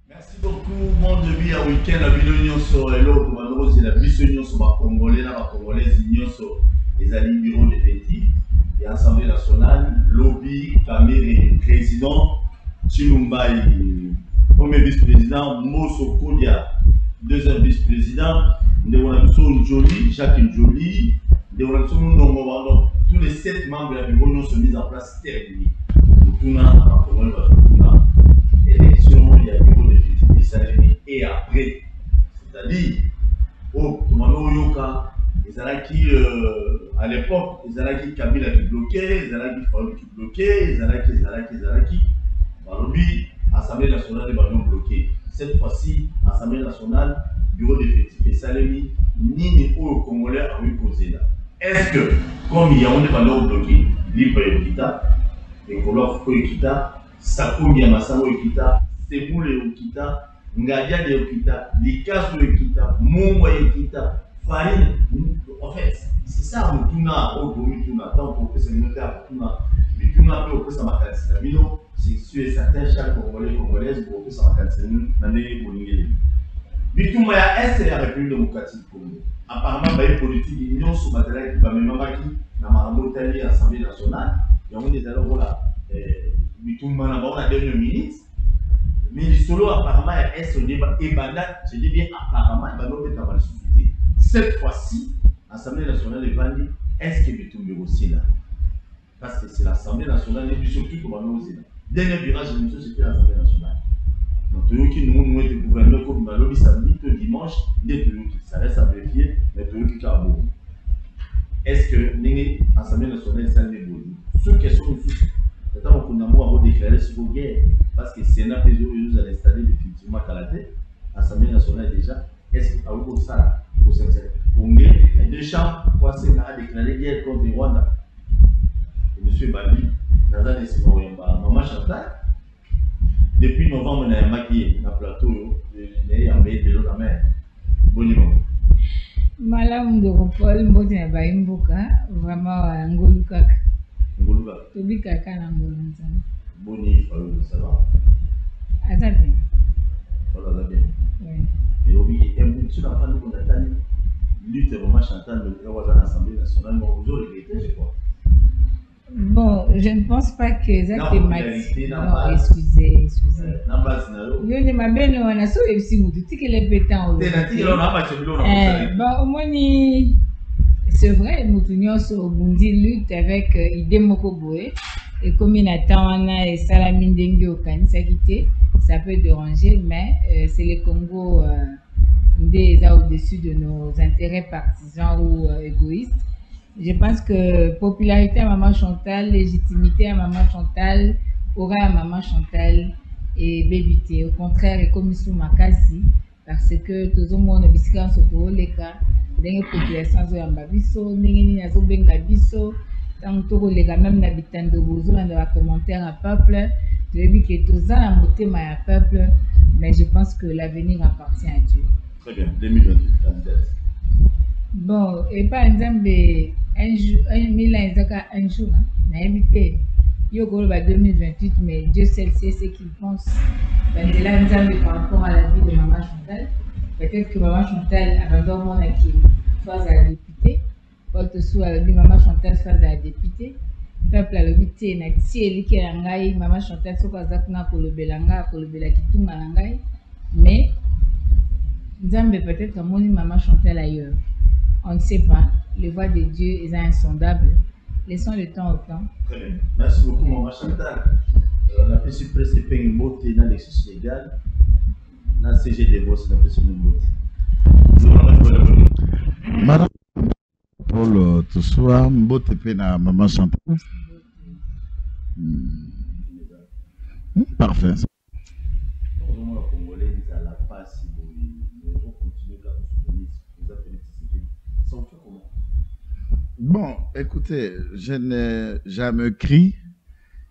Merci beaucoup, mon début à week-end, la Union sur l'eau, comme la Union sur ma Congolais, la Congolaise, Union sur les alliés bureau de Petit, et Assemblée nationale, lobby, Kamere, président, Chilumbaï, premier vice-président, Mosso Kodia, deuxième vice-président, Ndewanabiso Njoli, Jacques Njoli, Ndewanabiso Nongo, tous les 7 membres de la bureau sont mis en place terminé. Élection, il y a bureau de Petit Salemi et après, c'est-à-dire, oh, Yoka, qui à l'époque, qui Kabila qui bloquait, qui Farouk qui bloquait, qui Balobi, Assemblée nationale de Ballon bloqué. Cette fois-ci, Assemblée nationale, bureau de Petit Salemi, ni au Congolais a eu posé là. Est-ce que, comme il y a un ballon bloqué, libre et Kita, et Kolof Kita, Sakoumi Amasango Kita, Seboule Kita, Ngadia de Kita, Likasu Kita, Mumwa Kita, Farine. En fait, c'est ça, Mutuna, Mutuna, tant qu'on peut se monter à Mutuna, Mutuna peut opérer sa macassina. C'est sûr et certain, chaque Congolais, Congolaise, pour opérer sa macassina, Nandé Bolingé. Mutuma est la République démocratique du Congo. Apparemment, il y a une politique d'union sur le matériel qui va même pas qui n'a pas monté à l'Assemblée nationale. Et on est alors là, Mutuma n'a pas la dernière minute. Mais le solo apparemment est au débat et banal, je dis bien apparemment, il va nous mettre à la société. Cette fois-ci, l'Assemblée nationale est bandée, est-ce que Mutuma aussi là? Parce que c'est l'Assemblée nationale et puis surtout comment nous aussi là. Dernier virage de l'émission, c'était l'Assemblée nationale. Donc, nous sommes gouverneurs comme Malobi samedi, tout dimanche, ça reste à vérifier, mais tout qui a beau. Est-ce que l'Assemblée nationale est salée beau? Ceux qui sont ici, maintenant, on a déclaré sur la guerre, parce que le Sénat nous a installé définitivement à la tête. L'Assemblée nationale déjà, est-ce qu'il y a eu ça pour cette Congrès? Il y a deux chambres, quoi, c'est a déclaré guerre contre le Rwanda. Et M. Babi, Nazan et Simon Maman Chantal. Depuis novembre, on a maquillé dans le plateau, il y a de l'eau de la mer. Bon niveau. Malam de Paul, Mbote na Baimboka, vraiment Ngolukak. Ngolukak. Tobi kaka na Ngolukak. Bon niveau, ça va. Ah, ça bien. Voilà, ça bien. Oui. Mais oui, il y a beaucoup de gens qui ont attendu. Lutte vraiment chantant le droit à l'Assemblée nationale, mais vous aurez regretté, je crois. Bon, je ne pense pas que ça te m'a. Non, excusez. Yo ne m'a bien on a sauvé si vous dites que les pétants. Bon, au moins c'est vrai, Moutounion sur Bundi lutte avec Idemoko Boé et comme il attend et Salamine Dengue au Kanisakité, ça peut déranger, mais c'est le Congo déjà au-dessus de nos intérêts partisans ou égoïstes. Je pense que popularité à Maman Chantal, légitimité à Maman Chantal, aura à Maman Chantal et bébité. Au contraire, et comme sous Makasi, parce que tout le monde a biscuit sur tout les cas, des populations de Yambabiso, des Bengabiso, tant que les gars même n'habitant de Bozo, dans la commentaire à peuple, je dis que tout ça a monté à peuple, mais je pense que l'avenir appartient à Dieu. Très bien, 2028, bon, et par exemple, un jour, un jour, on a habité, il y a 2028, mais Dieu seul sait ce qu'il pense. De là, par rapport à la vie de Maman Chantal, peut-être que Maman Chantal abandonne mon acquis, soit à la députée, autre soit à la vie Maman Chantal, soit à la députée. Peuple à l'obité, na tieli qui est l'angaï, Maman Chantal, soit à Zakuna pour le belanga, pour le belakitunga l'angaï, mais Nzambe peut-être à mon Maman Chantal ailleurs. On ne sait pas. Les voix de Dieu est insondable. Laissons le temps au temps. Très bien. Merci beaucoup, Maman Chantal. On a pu se presser une beauté dans l'exercice légal. Dans le CG des boss, on a pu se une beauté. Madame Paul, tout soit une beauté na Maman Chantal. Parfait. Bon, écoutez, je n'ai jamais cru.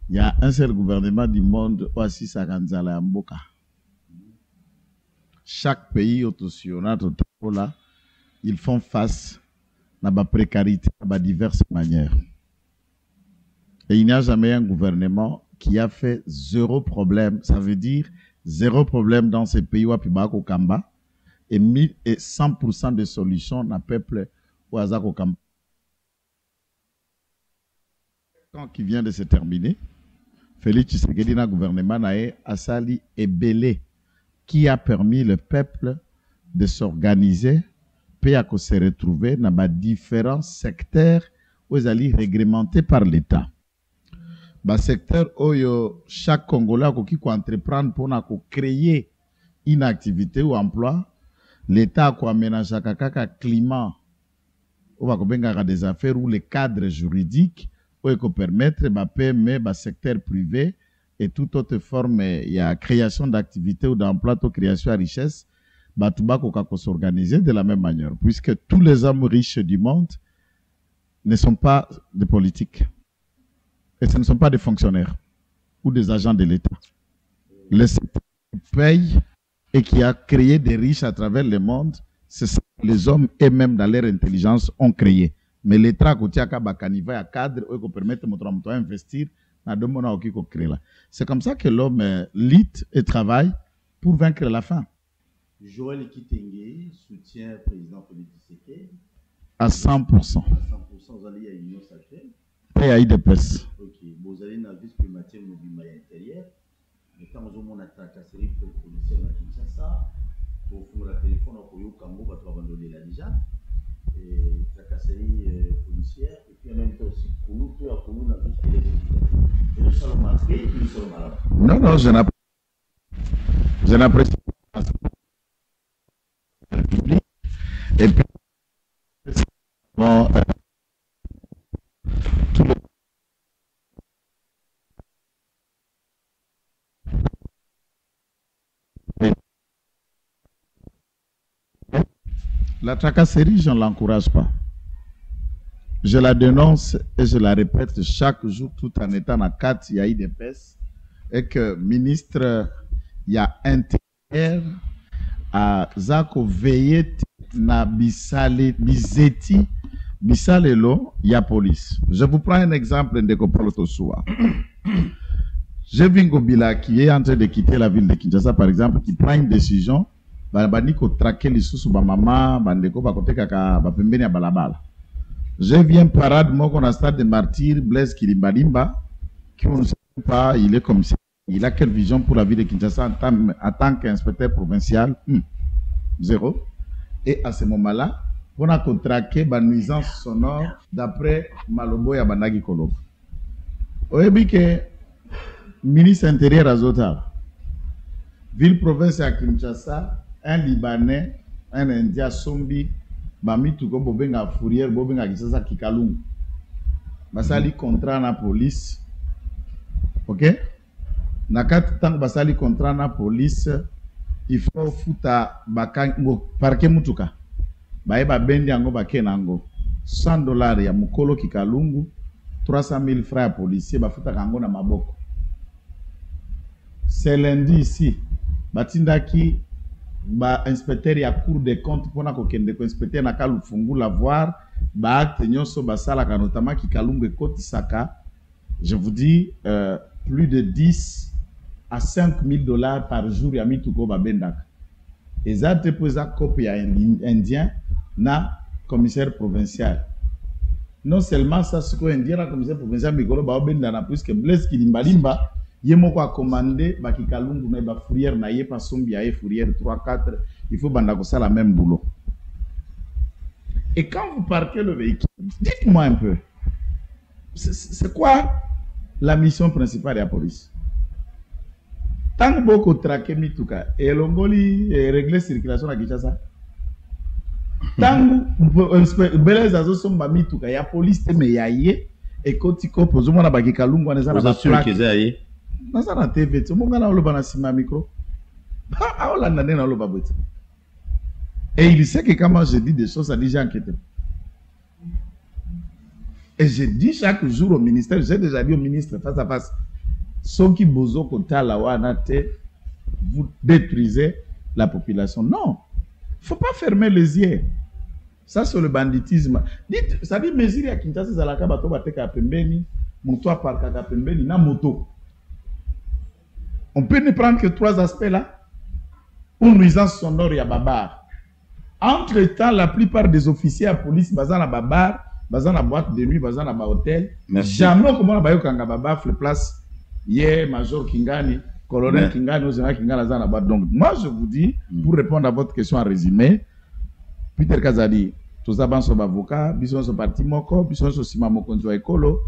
Il y a un seul gouvernement du monde, aussi Sakanzala Mboka. Chaque pays là, ils font face à la précarité de diverses manières. Et il n'y a jamais un gouvernement qui a fait zéro problème. Ça veut dire zéro problème dans ces pays où Pibako Kamba et 100% de solutions dans le peuple où Azako Kamba. Quand qui vient de se terminer, Félix Tshisekedi na gouvernement nae Asali et Belé qui a permis le peuple de s'organiser, puis à se retrouver dans différents secteurs où ils allaient réglementés par l'État. Bah secteur où chaque Congolais qui entreprendre pour créer une activité ou emploi, l'État a aménagé un climat où va des affaires où les cadres juridiques où peut permettre bah PME, bah secteur privé et toute autre forme il y a création d'activités ou d'emploi, création de richesse, bah tout bas qu'on s'organiser de la même manière, puisque tous les hommes riches du monde ne sont pas des politiques. Et ce ne sont pas des fonctionnaires ou des agents de l'État. Le secteur qui paye et qui a créé des riches à travers le monde, c'est ça que les hommes eux-mêmes dans leur intelligence ont créé. Mais l'État qui a un cadre qui permet d'investir dans le monde qui créé là. C'est comme ça que l'homme lutte et travaille pour vaincre la faim. Joël Kitenge soutient le président Félix Tshisekedi à 100%. À 100%, vous allez à l'Union sacrée. Et à IDPS. Ok, vous allez dans la vice-primature du mouvement intérieur. Mais quand vous avez attaqué la série pour le policier à Kinshasa, pour le téléphone, vous avez Kango, vous avez abandonné là déjà. Et la série policière, et puis en même temps aussi, nous, tout à nous, on a vu ce qu'il est. Et nous sommes marqués, et nous sommes malades. Non, non, je n'apprécie pas. Et puis, bon, la tracasserie, je ne l'encourage pas. Je la dénonce et je la répète chaque jour tout en étant à 4 IDPS et que ministre il y a intérieur à Zako veillé na bisale bizeti bisalelo il y a police. Je vous prends un exemple de Kopolo Tosoua. J'ai vu Ngobila qui est en train de quitter la ville de Kinshasa par exemple qui prend une décision bani ko traquer les sous ba maman bandeko ba kote kaka ba pembeni ya balabala. Je viens parade moi qu'on a stade de martyr Blaise Kilimbalimba qui on ne sait pas il est comme ça. Il a quelle vision pour la ville de Kinshasa en tant qu'inspecteur provincial? Zéro. Et à ce moment-là, on a contraqué la nuisance sonore d'après Malobo et Bandagi Kolob. Vous avez que ministre intérieur Azota, ville province à Kinshasa, un Libanais, un Indien Sombi, Bami Tuko Bobenga Fourier, Bobenga Kinshasa Kikalung. Basali contrat na police. Ok? Nakat tant basali contrat na police, il faut futa bakango parke mutuka. Bae ba bendi ango bakenango. $100 ya mukolo Kikalungu, 300,000 francs ya policier bafuta kango na maboko. C'est lundi ici. Batindaki ba inspecteur ya cour des comptes pona ko kende ko inspecteur na kalu fungu la voir ba acte nyonso basala ka notamment Kikalungu ekoti saka. Je vous dis plus de 10 à $5,000 par jour ya mituko ba bendaka. Ezate poza copie ya indien na commissaire provincial. Non seulement ça ce que indien na commissaire provincial mikolo ba bendana puisque Blaise Kilimbalimba yemoko a commandé ba Kikalungu na ba fourrière na ye pa sombi ya fourrière 3-4 il faut banda ko ça la même boulot. Et quand vous parquez le véhicule, dites-moi un peu. C'est quoi la mission principale de la police? Tant que beaucoup traqué mituka et l'ongoli régler circulation à Kinshasa. Tant que Blaise azo somba mituka ya police te me yaye et kotiko pozo na ba Kikalungu na za na ba plaque. Na za na TV tu monga na oloba na sima micro. Ah ola na na oloba bote. Et il sait que quand je dis des choses ça déjà inquiété. Et je dis chaque jour au ministère, j'ai déjà dit au ministre face à face, ceux qui bozo kotala wana te, vous détruisez la population. Non, il ne faut pas fermer les yeux. Ça c'est le banditisme. Dites, ça dit mesure à Kinshasa zalaka bato bateka pembeni, moto à parkaka pembeni na moto. On peut ne prendre que 3 aspects là. Une nuisance sonore ya babar. Entre-temps, la plupart des officiers à police basant la babar, basant la boîte de nuit, basant la hôtel, jamais comment la bayo kanga babar fait place. Hier, Major Kingani, Colonel Kingani, Ozena Kingani, la boîte. Donc, moi, je vous dis, pour répondre à votre question en résumé, Peter Kazadi, tous les avants sont avocats, ils sont partis moko, ils sont aussi mamokonzo écolo,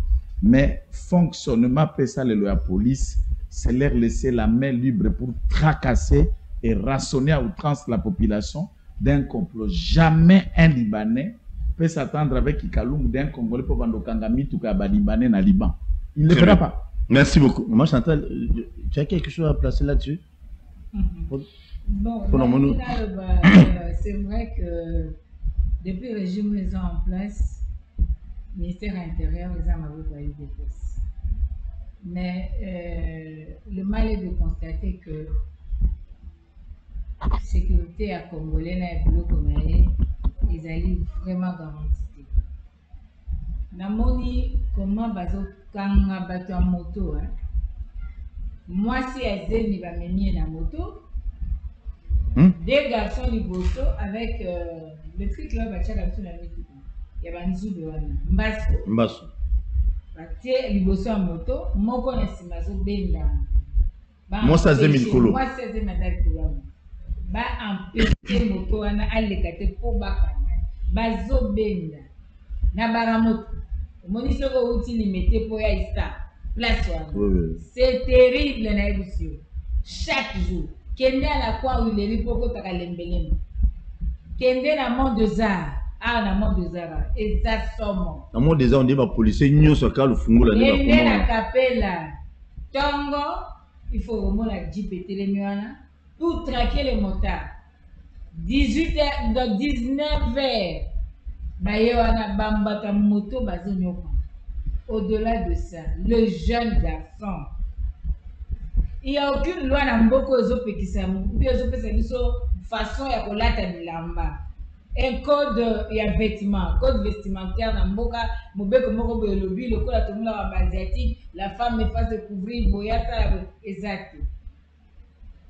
mais fonctionnement ça le la police, c'est leur laisser la main libre pour tracasser et rassonner à outrance la population d'un complot. Jamais un Libanais peut s'attendre avec Kikaloum d'un Congolais pour vendre Kangami tout cas Libanais na Liban. Il ne le fera pas. Merci beaucoup. Maman Chantal, tu as quelque chose à placer là-dessus? Bon, c'est vrai que depuis le régime mis en place, le ministère intérieur, les armes avaient des postes. Mais le mal est de constater que la sécurité à Congolais n'a plus comme ils allaient vraiment garantie. Namoni comment bazo kanga bato en moto. Moi si Azemi va mener la moto. Des garçons du bosso avec le truc là, il y a un zou de Mbasso. Les bosso en moto, moi je suis mazo benda. Moi ça c'est Mikolo. Moi c'est Madame Kolo. Ba empêcher moto wana alekate po bakana. Bazo benda. Na baramoto. Moni soko uti limité po ya ista. Place wana. C'est terrible na ebusio. Chaque jour. Kende à la quoi où il est pour que tu Kende na monde de Zara. Ah, na monde de Zara. Et ça somme. Na monde de Zara, on dit que policier n'y soit qu'à le fungo la neba. Kende na capella. Tongo, il faut vraiment la jeep et télémiana pour traquer les motards. 18h, donc 19h. Bayewana bambata moto bazonyoko. Au-delà de ça, le jeune garçon. Il n'y a aucune loi dans Mboko Zopekisamu, ou bien façon ya kolata bilamba. Un code vêtement, code vestimentaire dans Mboka, Mobeko Moko Belobi, le code atomula asiatique, la femme est face de couvrir, boyata, exact.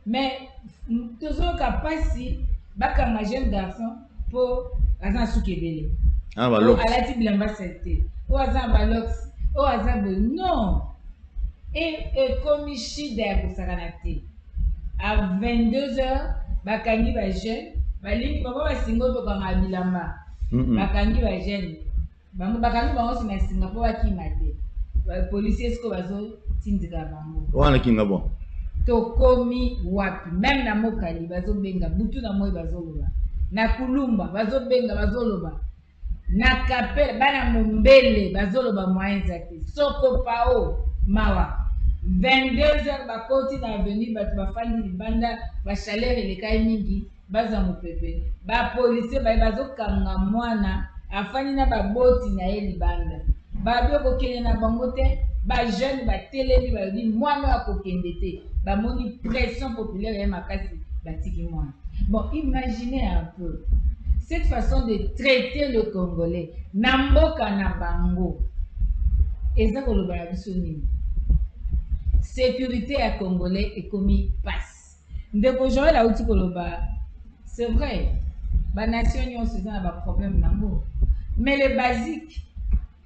Mais, toujours capacité, baka ma jeune garçon, pour Azan Soukebele. Ah, bah, l'autre. À la type bilamba c'était. Ou Azan Balox, ou Azan non. Et comme Chida pour Saranate, à 22h, Bakangi va jeune, Balingi papa va singo to kama bilamba. Bakangi va jeune. Bakangi va aussi na Singapour qui mate. Policiers ko bazo tindika bango. Wana kinga bon. To komi wapi, même na Mokali bazo benga, butu na moi bazo loba. Na Kulumba bazo benga bazo loba. Na Kapela bana Mombele bazo loba moyen zaki. Soko pao mawa. 22h bakoti na avenue bato bafandi libanda ba chaleur elekai mingi baza mopepe ba policier bazo kanga mwana afani na baboti na ye libanda babio kokende na bango te ba jeune ba telemi ba di mwana akokende te ba moni pression populaire ya makasi batiki mwana. Bon, imaginez un peu cette façon de traiter le Congolais na mboka na bango eza koloba na biso nini. Sécurité à Congolais et commis passe. Ndeko Joël a outi koloba. C'est vrai. La nation a souvent un problème d'amour. Mais les basiques,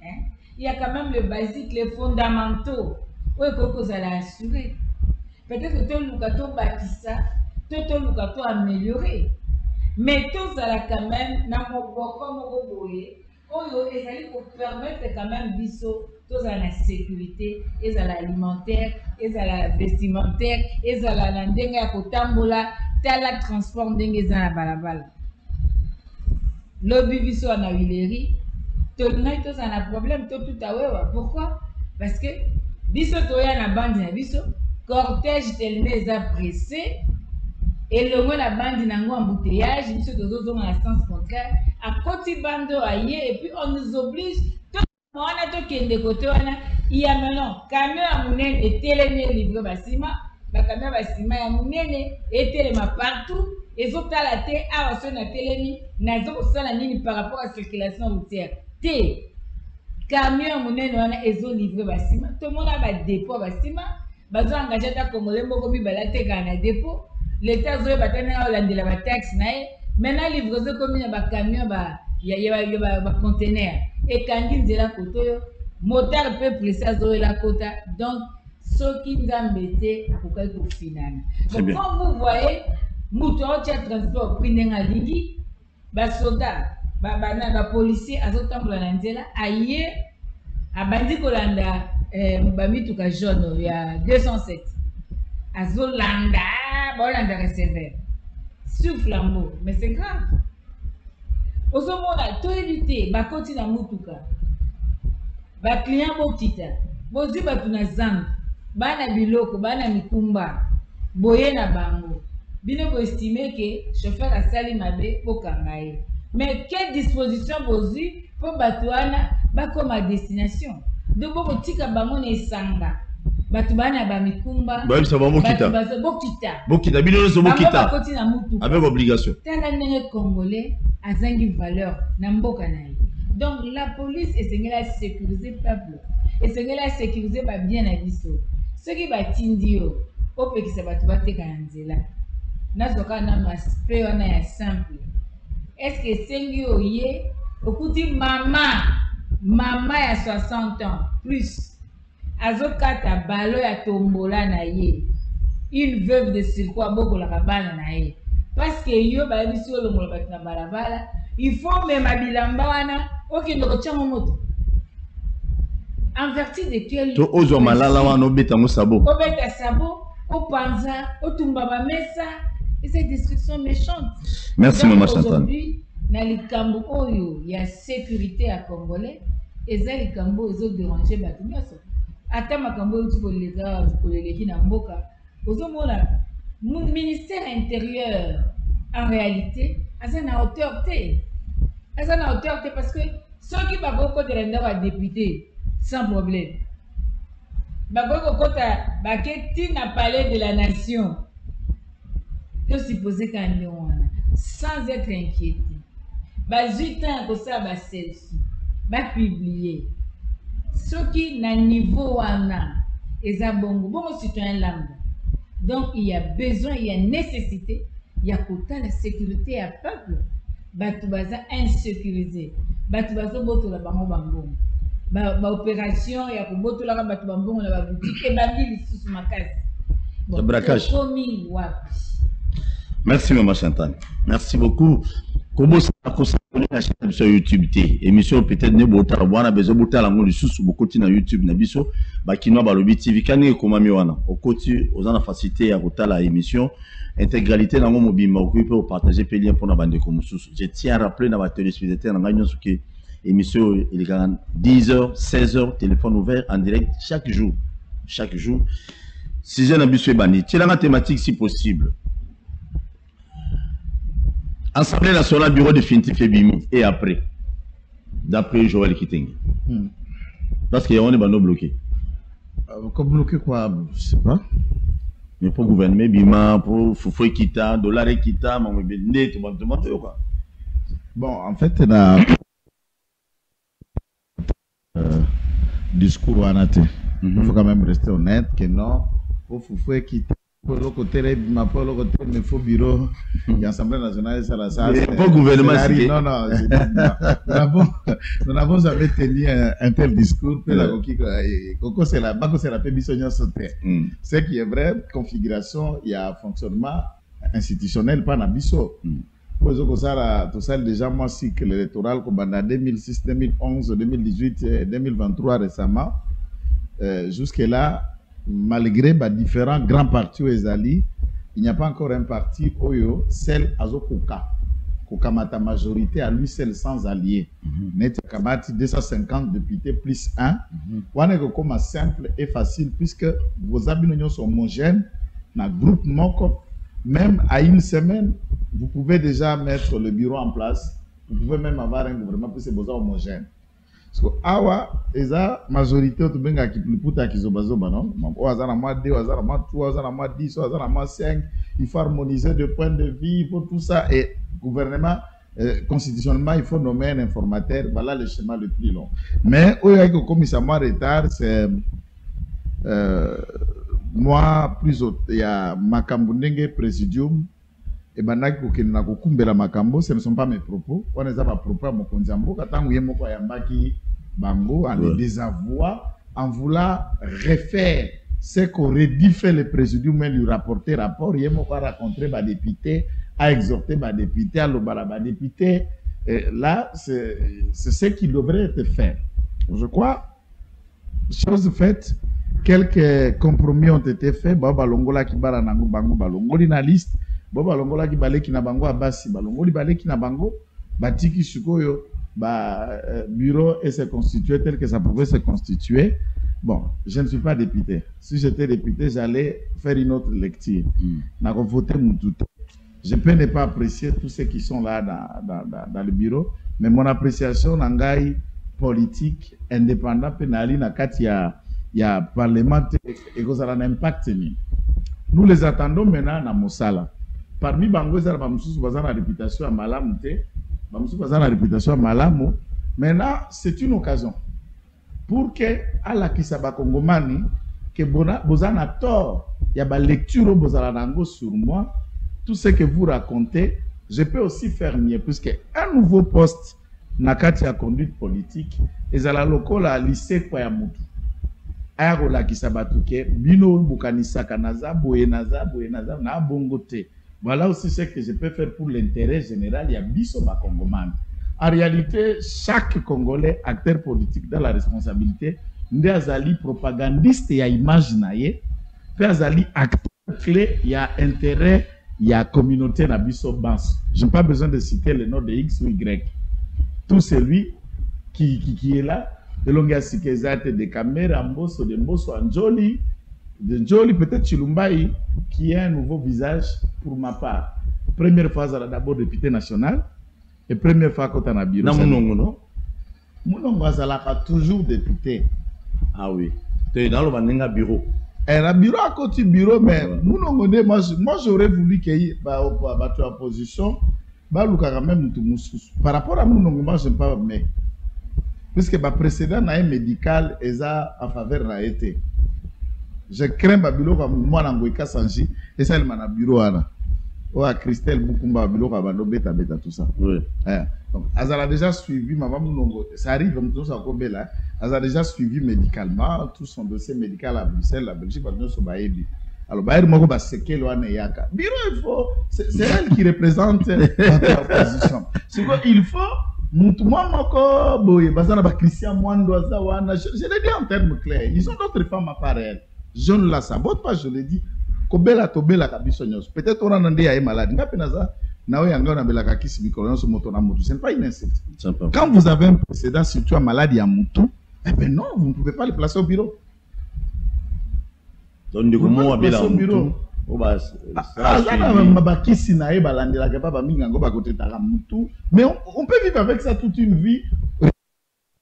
hein, il y a quand même le basique, les fondamentaux. Oui, que vous allez assurer. Peut-être que tout le monde bâti ça, tout le monde améliorer. Mais tout ça quand même, n'a pas beaucoup ils pour permettre quand même biso tous à la sécurité, ils à l'alimentaire, ils à la vestimentaire, ils à la ndenga kotambola, tel la transport ndenga za la balabala. Lobby biso na Wileri, tout tous a un problème tout à wewa. Pourquoi? Parce que biso toya na bande na biso, cortège tellement pressé. Et le mot la bande n'a pas embouteillage, nous sommes dans le sens contraire. À côté bando aïe, et puis on nous oblige. Tout le monde a tout qui est de côté. Il y a maintenant camion à mounen et télémé livré basima. La camion basima à mounen et téléma partout. Et autres à la terre, à la télémi, n'a pas ça la ligne par rapport à la circulation routière. T. camion monene wana ezo livrer basima tout le monde a ba dépôt basima bazo engagé ta congolais moko mibala teka na dépôt l'état zo batana olandela ba taxe na ye maintenant livraison comme na ba camion ba ba conteneur et kandi nzela kotoyo motard peut presser zo la kota donc soki nzambe te akokai kofinana donc quand vous voyez mutu aotia transport prix ndenge alingi basoda ba policier azotambola na nzela aye abandi kolanda bamituka jaune ya 207 azolanda baolanda receveur sur flambeau mais c'est grave ozomona toyebi te bakoti na mutuka baclient bokita bozwi bato na zando bana biloko bana mikumba boye na bango bino boestime ke chauffeur asali mabe bokanga ye mais quelle disposition bozwi mpo bato wana bakoma destination donc bokotika bango na esanga bato bana bamikumba bokita bino nyonso bokita bakoti na mutuka avec obligation tala ndenge congolais azangi valeur na mboka na ye donc la police esengeli asécuriser peuple esengeli asécuriser babien na biso soki batindi yo opekisa bato bateka na nzela nazoka na maspe wana ya simple est-ce que esengi oye okuti mama ya 60 ans plus azokata balo ya tombola na ye une veuve de circo abokolaka bana na ye parce que yo bayebisi olongola bato na balabala il faut mema bilamba wana okende kotiango moto en vertu de quel to ozwa malala wana obetango sabo obeta sabo opanza otumba bamesa et cette destruction méchante. Merci Maman Chantal. Aujourd'hui na likambo oyo ya sécurité ya congolais eza likambo ezo déranger bato nyonso ata makambo oyo tukoleka koleleki na mboka ozomona ministère intérieur en réalité aza na hauteur te parce que soki bakokotela ndako ya député sans problème bakokokota bake tina palais de la nation to supposé kande wana sans être inquiété bazwi temps ya kosala baselfi bapublier soki na niveau wana eza bongo citoyen lambda donc il y a besoin il y a nécessité ya kotala sécurité ya peuple bato baza insécurisé bato bazobotola bango bambongo baopération ya kobotolaka bato bambongo na baboutique ebandi lisusu makasi komi wapi. Merci Maman Chantal. Merci beaucoup. Comment ça a consacré la chaîne sur YouTube T. Émission peut-être ne bota wana bezo bota la ngoli sous beaucoup na YouTube na biso ba kinwa ba lobi TV kani komami wana. Okoti ozana facilité ya kota la émission intégralité na ngo mobimba ko peut partager pe lien pour na bande ko mususu. Je tiens à rappeler na ba téléspectateurs na nganyo suki émission il est 10h 16h téléphone ouvert en direct chaque jour. 6h na biso bani. Tiens la thématique si possible. Assemblée nationale, bureau définitif et Bimi. Et après, d'après Joël Kitenge. Parce qu'on est bloqué. Comme bloqué quoi? Je sais pas. Mais pour gouverner, Bima, pour Foufou Kita, Dollar Kita, Maman Bende, tout le monde, quoi. Bon, en fait, il y a discours anate. Il faut quand même rester honnête que non, pour Foufou Kita. Pour le côté pour le côté mais faut bureau l'Assemblée nationale ça la ça pas gouvernement non nous n'avons jamais tenu un tel discours pédagogique Coco c'est la pébisonia sauter ce qui est vrai configuration il y a fonctionnement institutionnel pas na biso pour ça tout ça déjà moi cycle électoral comme en 2006 2011 2018 et 2023 récemment jusque là malgré différents grands partis aux Ezali, il n'y a pas encore un parti Oyo, celle Azokoka. Kokamata majorité à lui seul sans alliés. Net Kamati 250 députés plus 1. Waneko comme simple et facile puisque vos opinions sont homogènes. Dans groupe Moko, même à une semaine, vous pouvez déjà mettre le bureau en place. Vous pouvez même avoir un gouvernement plus homogène. Parce que awa eza majorité to benga ki pliputa ki zobazoba non o azana ma 2 azana ma 3 azana ma 10 azana ma 5 il faut harmoniser de point de vue pour tout ça et gouvernement constitutionnellement, il faut nommer un informateur. Voilà le schéma le plus long. Mais, au commissariat retard, c'est moi, plus il y a Makambundenge Presidium, et Banaki Kokina Kokumbela Makambo, ce ne sont pas mes propos. On les a pas propos à Mokondiambo, quand on y est Bango, en les désavouant, en voulant refaire ce qu'aurait dit fait le présidium, mais lui rapporter rapport, il y a rencontré les députés, a exhorté les députés, à l'obala député. Là, c'est ce qui devrait être fait. Je crois, chose faite, quelques compromis ont été faits. Baba Longola qui bala nango bango balongoli na liste. Baba Longola qui balé qui na bango abasi balongoli balé qui na bango batiki sukoyo bureau et se constituer tel que ça pouvait se constituer. Bon, je ne suis pas député. Si j'étais député, j'allais faire une autre lecture. N'a voté Moutouté. Je peux ne pas apprécier tous ceux qui sont là dans le bureau, mais mon appréciation n'angaï politique indépendant pénali na kat il y a parlementaire et que ça a un impact. Nous les attendons maintenant dans Moussala. Parmi Bango, ça a la réputation à Malamu. La réputation à Malamu. Maintenant, c'est une occasion pour que à la Kisaba Kongomani, que Bozana a tort, il y a une lecture Bozalanango sur moi, tout ce que vous racontez, je peux aussi faire mieux, puisque un nouveau poste Nakati a conduite politique, et à la locola lycée Kwayamutu. Arola Kisabatuke, Bino Bukanisa Kanaza, Boenaza, na Bongote. Voilà aussi ce que je peux faire pour l'intérêt général, il y a Bisoba Kongomani. En réalité, chaque Congolais, acteur politique dans la responsabilité, n'est azali propagandiste et image naie, azali acteur clé, il y a intérêt, il y a communauté na biso bans. Je n'ai pas besoin de citer le nom de X ou Y. Tout celui qui est là, de Longa Sikezate, de Kamera, Mboso, de Mboso, Anjoli, de Njoli, peut-être Chilumbaï, qui a un nouveau visage pour ma part. Première fois, elle a d'abord député national. Et première fois quand on a bureau. Non, Mounongo a toujours député. Ah oui. Tu es dans le bureau. Elle a bureau à côté du bureau, mais Mounongo, moi j'aurais voulu qu'il y ait une opposition. Par rapport à Mounongo, moi je ne sais pas, mais. Puisque le précédent médical est en faveur de été. Je crains que le bureau comme moi, je Sanji, et ça, il m'a un bureau. Oh, Christelle Boukoumba, beta tout ça. Oui. Donc, elle a déjà suivi, maman Mounongo, ça arrive comme tout ça, elle a déjà suivi médicalement tout son dossier médical à Bruxelles, la Belgique, alors, c'est elle qui représente l'opposition. Il faut, je l'ai dit en termes clairs, ils ont d'autres femmes à part elle. Je ne la sabote pas, je l'ai dit. Peut-être on a un malade. Ce n'est pas une insulte. Quand vous avez un précédent, si tu as maladie à Moutou, eh bien non, vous ne pouvez pas le placer au bureau. Donc, du coup, moi, au bureau. Mais on peut vivre avec ça toute une vie.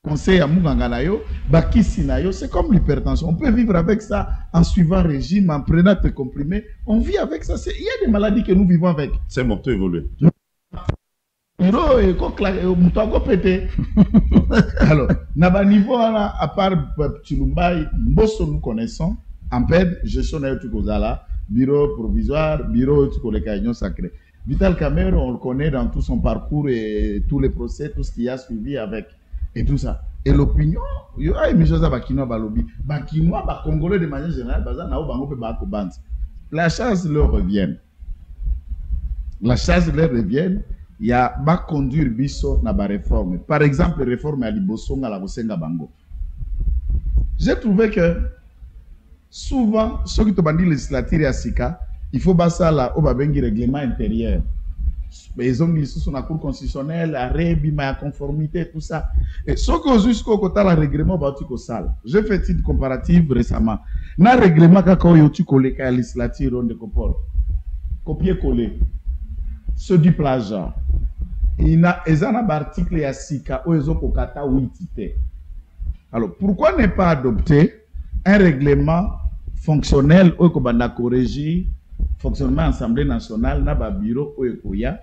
Conseil à Muganganayo, Bakisinayo, c'est comme l'hypertension. On peut vivre avec ça en suivant le régime, en prenant tes comprimés. On vit avec ça. Il y a des maladies que nous vivons avec. C'est mon temps évolué. Alors, à niveau, à part Chilumbaï, Mbosso, nous connaissons. En PED, gestion Kozala, bureau provisoire, bureau de sacré. Vital Kamer, on le connaît dans tout son parcours et tous les procès, tout ce qu'il y a suivi avec. Et tout ça. Et l'opinion, il y a une chose à Bakinois, Balobi. Bakinois, Congolais de manière générale, la chance leur revient. La chance leur revient. Il y a bas conduire biso na ba réforme. Par exemple, réforme à Libosonga, la Bosenga Bango. J'ai trouvé que souvent, ceux qui te bandit législature à Sika, il faut passer là au babengi règlement intérieur. Ils ont glissé sur la cour constitutionnelle, arrêt, bima, conformité, tout ça. Et ce que jusqu'au côté de règlement, j'ai fait une comparative récemment. Dans le règlement, quand il y a législature, on de copier-coller. Ce du plagiat. Il y a un article à Sika où ils ont kokata 8. Alors, pourquoi ne pas adopter un règlement fonctionnel où il y a corrigé fonctionnement de l'Assemblée nationale, na ba bureau ou ekoya,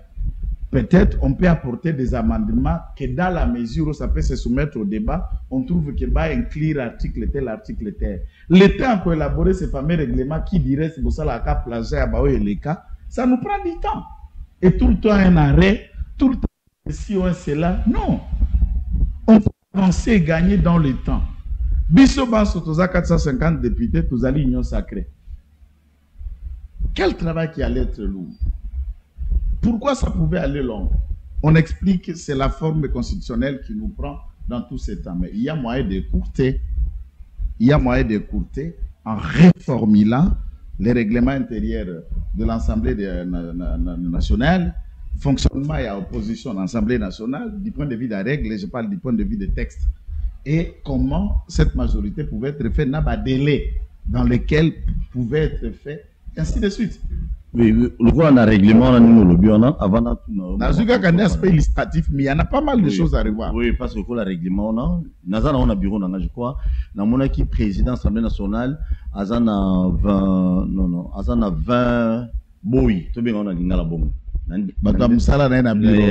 peut-être on peut apporter des amendements que dans la mesure où ça peut se soumettre au débat, on trouve que va inclure article tel. L'État peut élaborer ce fameux règlement qui dirait si vous avez la cap plagiat à Bao et les cas, ça nous prend du temps. Et tout le temps un arrêt, tout le temps si on est là. Non. On peut avancer et gagner dans le temps. Bissoban Sotoza 450 députés, tous allés union sacrée. Quel travail qui allait être lourd. Pourquoi ça pouvait aller long? On explique que c'est la forme constitutionnelle qui nous prend dans tous ces temps. Mais il y a moyen d'écourter. Il y a moyen d'écourter en réformulant les règlements intérieurs de l'Assemblée nationale, fonctionnement et opposition à l'Assemblée nationale, du point de vue de la règle, je parle du point de vue des textes. Et comment cette majorité pouvait être faite, n'a pas de délai dans lequel pouvait être fait, ainsi de suite. Oui, le roi a un règlement, on a le bureau avant tout. Dans un aspect illustratif, mais il y en a pas mal de choses à revoir. Oui, parce que le règlement, on a un bureau, je crois. Dans mon équipe président de l'Assemblée nationale, Azan a 20 boy. Tout bien, on a la bombe. Madame Salah n'a pas bureau.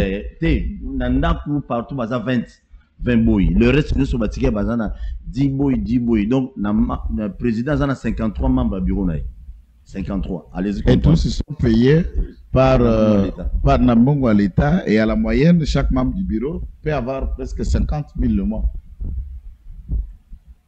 Partout, 20 boy. Le reste, nous sommes 10 boy. Donc, le président a 53 membres du bureau. 53. Et tous ils sont payés par Nambongo à l'État, et à la moyenne, chaque membre du bureau peut avoir presque 50 000 le mois.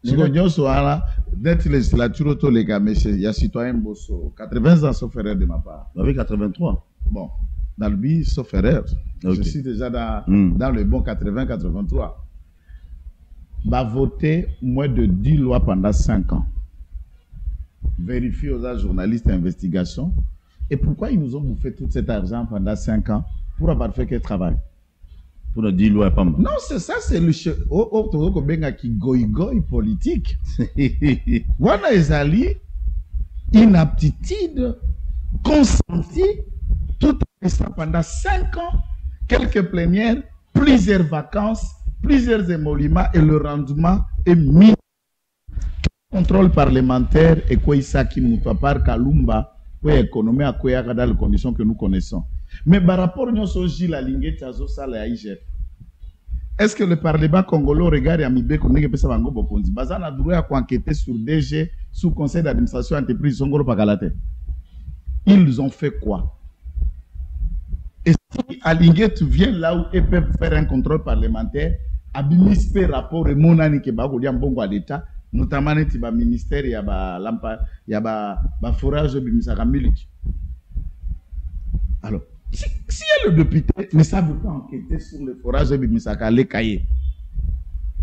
Si on soit là, d'être législature, il y a citoyen Bosso, 80 ans sauf erreur de ma part. Avec 83. Bon, dans le BI, sauf erreur. Okay. Je suis déjà dans le bon 80-83. Va voter moins de 10 lois pendant 5 ans. Vérifier aux journalistes d'investigation. Et pourquoi ils nous ont bouffé tout cet argent pendant 5 ans pour avoir fait quel travail? Pour nous dire loi pas mal. Non, c'est ça, c'est le qui goy politique. Voilà, Ezali, inaptitude, consentie, tout ça pendant 5 ans, quelques plénières, plusieurs vacances, plusieurs émoluments, et le rendement est mis. Contrôle parlementaire et quoi ça qui nous par Kalumba, quoi économie à quoi dans les conditions que nous connaissons. Mais par rapport à nous, la ligne Tazo Sala à IGF. Est-ce que le Parlement congolais regarde à Mibé qu'on n'est pas ça Bango Bokonzi? Bazan a droit à enquêter sur DG sous conseil d'administration entreprise Songoro Pagalate. Ils ont fait quoi? Et si Alinguet vient là où ils peuvent faire un contrôle parlementaire, abimispé rapport et monani ke bago diam bongo à l'État, notamment le ministère, il y a un forage de militaire. Alors, si le député ne savent pas enquêter sur le forage de Misaka, les cahiers,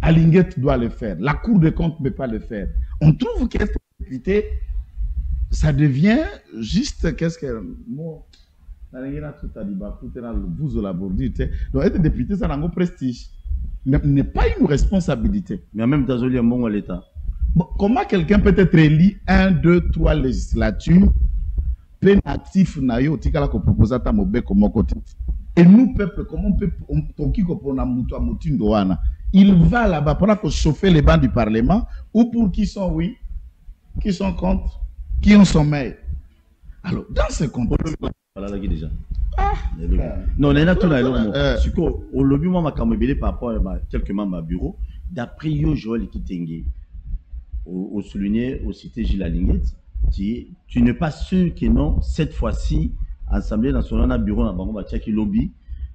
Alinguet doit le faire. La Cour des comptes ne peut pas le faire. On trouve que être député, ça devient juste, qu'est-ce que... Moi, donc être député, ça n'a pas de prestige. N'est pas une responsabilité. Mais en même temps, il y a un bon à l'État. Bon, comment quelqu'un peut être élu 1, 2, 3 législatures, pénatif, naïo, tikala ko proposa ta mobe comme côté. Et nous, peuple, comment on peut, il va là-bas pour chauffer les bancs du Parlement, ou pour qui sont oui, qui sont contre, qui ont sommeil. Alors, dans ce contexte. Voilà, déjà. Non, on est là tout là. Au lobby, moi, ma camébélé par rapport à quelques membres du bureau, d'après Yo Joël Kitenge, au souligné, au cité Gilles Alinguet, tu n'es pas sûr que non, cette fois-ci, Assemblée nationale, un bureau, dans le qui lobby,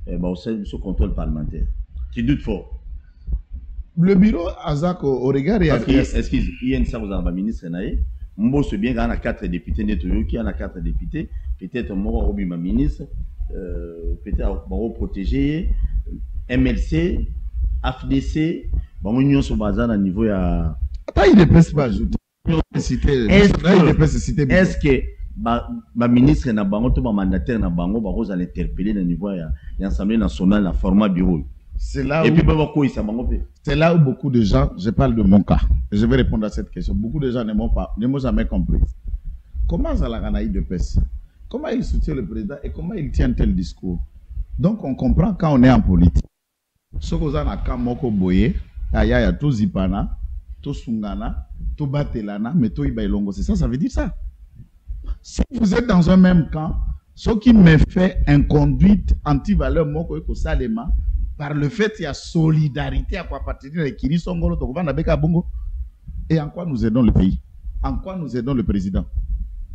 ce contrôle parlementaire. Tu doutes fort. Le bureau, Azak, au regard, excuse, il y a une salle aux ministre, Mbo se bien, il y a 4 députés, qui en a 4 députés, peut-être moi, ma ministre, peut-être protéger, MLC, AFDC, union sur bazar à niveau à. Il ne peut pas ajouter. Est-ce que ma ministre n'a pas de mandataire n'a pas de l'interpeller à niveau de l'Assemblée nationale, la format bureau. C'est là, c'est là où beaucoup de gens, je parle de mon cas, je vais répondre à cette question. Beaucoup de gens ne m'ont jamais compris. Comment Zalaganaï de PES? Comment il soutient le président et comment il tient tel discours? Donc on comprend quand on est en politique. Ce que vous avez Kamoko Boye, Aya to Zipana, to Sungana, to Batelana, mais to Ibailongo, c'est ça, ça veut dire ça. Si vous êtes dans un même camp, Ce qui me fait inconduite anti-valeur moko eko salema par le fait qu'il y a solidarité à quoi partir de Kiri Songolo Tokova Beka Bongo. Et en quoi nous aidons le pays? En quoi nous aidons le président?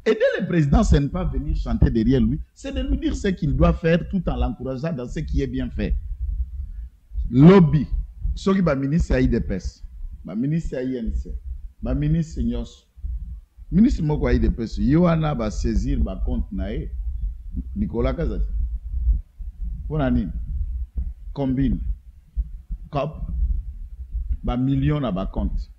Aider le président, c'est ne pas venir chanter derrière lui, c'est de lui dire ce qu'il doit faire tout en l'encourageant dans ce qui est bien fait. Lobby, ce qui est ministre IDPS, ministre INC, ministre Nyos, ministre Moko IDPS, Yohana va saisir le compte nae, Nicolas Kazati. Pour année, combine, cop, million à compte.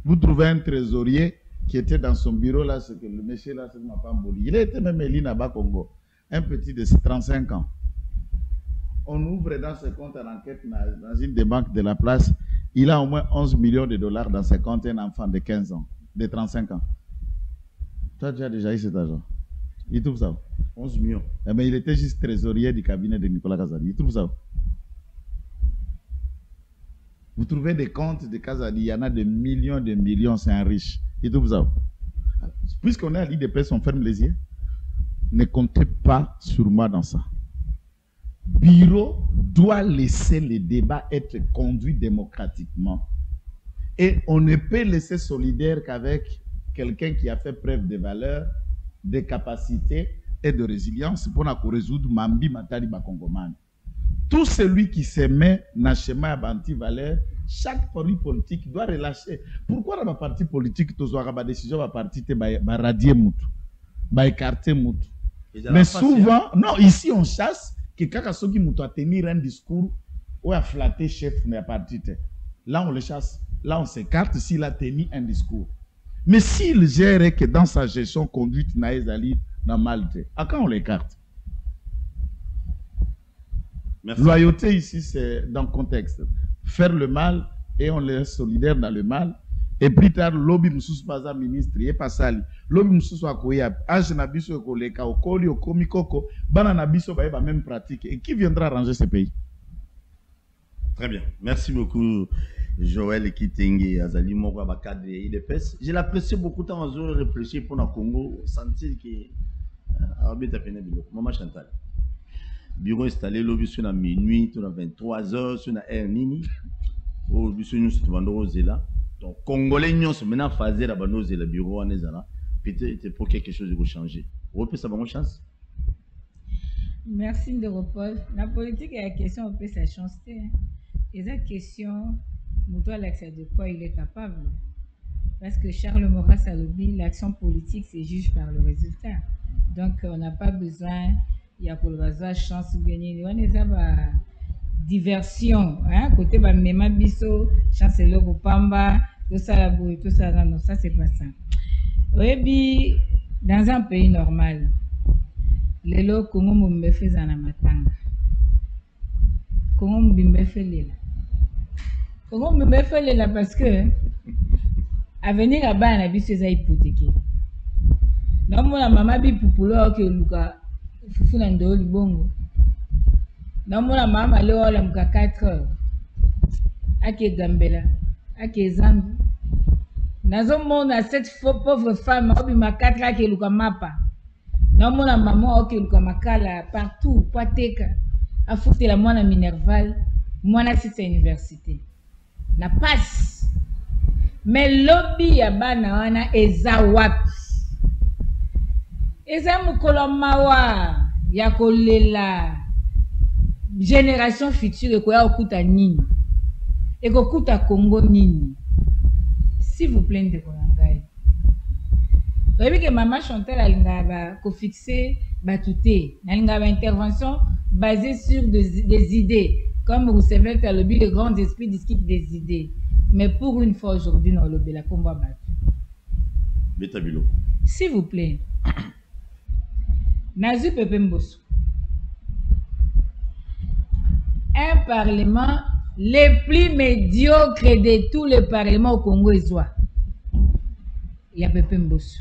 Vous trouvez un trésorier qui était dans son bureau là, ce que le monsieur là, c'est ma femme Boli. Il était même élu à Congo, un petit de 35 ans. On ouvre dans ce compte en enquête dans une des banques de la place. Il a au moins 11 millions de dollars dans ses comptes, un enfant de 15 ans, de 35 ans. Tu as déjà eu cet argent? Il trouve ça? 11 millions. Eh bien, il était juste trésorier du cabinet de Nicolas Kazadi. Il trouve ça? Vous trouvez des comptes de Kazadi, il y en a de millions, c'est un riche. Il trouve ça? Puisqu'on est à l'IDPS, on ferme les yeux. Ne comptez pas sur moi dans ça. Bureau doit laisser le débat être conduit démocratiquement. Et on ne peut laisser solidaire qu'avec quelqu'un qui a fait preuve de valeur, de capacité et de résilience pour résoudre Mambi Matari Bakongoman. Tout celui qui se met dans le schéma anti-valeur, chaque parti politique doit relâcher. Pourquoi dans ma parti politique, tu as une décision de parti va radier Moutou, va écarter Moutou? Mais souvent, non, ici on chasse que quand Soki Moutou a tenir un discours ou a flatté chef de la partie. Là on le chasse, là on s'écarte s'il a tenu un discours. Mais s'il gère que dans sa gestion conduite naïsali dans Malte, à quand on l'écarte? Merci. Loyauté ici, c'est dans le contexte. Faire le mal et on laisse solidaire dans le mal. Et plus tard, lobby moussous baza ministre, et pas sali. Lobby moussous akoya, age nabiso koleka, okoli, okomikoko, bana nabiso ba même pratique. Et qui viendra arranger ce pays? Très bien. Merci beaucoup, Joël Kitenge, Azali Moko Abakade et IDPS. J'ai l'apprécié beaucoup de temps à réfléchir pour le Congo, sentir que Arabie a fait un bilot. Maman Chantal. Bureau installé, lobby sur la minuit, sur la 23h, sur la air nini. Au bureau nous sommes là. Donc Congolais nous sommes maintenant phasés là-bas nous le bureau en ezala. Peut-être pour quelque chose de changer. Vous pouvez savoir une chance. Merci de Paul. La politique est la question, on peut sa chance. Et cette question, nous doit l'accès de quoi il est capable. Parce que Charles Maurras a lobby, l'action politique se juge par le résultat. Donc on n'a pas besoin. Il y a pour le chance de gagner. On est à diversion. Hein? Côté bah même biso, chance le Pamba, tout ça la boue, tout ça non, ça c'est pas ça. Oui, dans un pays normal, les lots Congo me fait en amatanga. Congo me fait là. Congo me fait là parce que à venir là-bas, on a vu ces hypothéqués. Non, mon maman bi poupulo que Luka. Fufu na ndo libongo na mona mama leo wala mka 4 heures ake gambela ake zangu nazo mona cette pauvre femme obi ma 4 ake luka mapa na mona maman oke luka makala partout kwateka afute la mwana minerval mwana site université na passe mais lobby ya bana wana eza wapi? Eza mukolo mawa ya kolela génération future ekoya okuta nini ekokuta Congo nini? S'il vous plaît de kolangai. Oyebi que maman Chantal alinga ba ko fixer batouté nalinga ba intervention basée sur des idées comme Roosevelt a lobby le grand esprit discute des idées, mais pour une fois aujourd'hui non lobby la combat battu. Betabilo. S'il vous plaît. Nazu Pepe Mbosso. Un parlement le plus médiocre de tous les parlements au Congo est Zoa. Il y a Pepe Mbosso.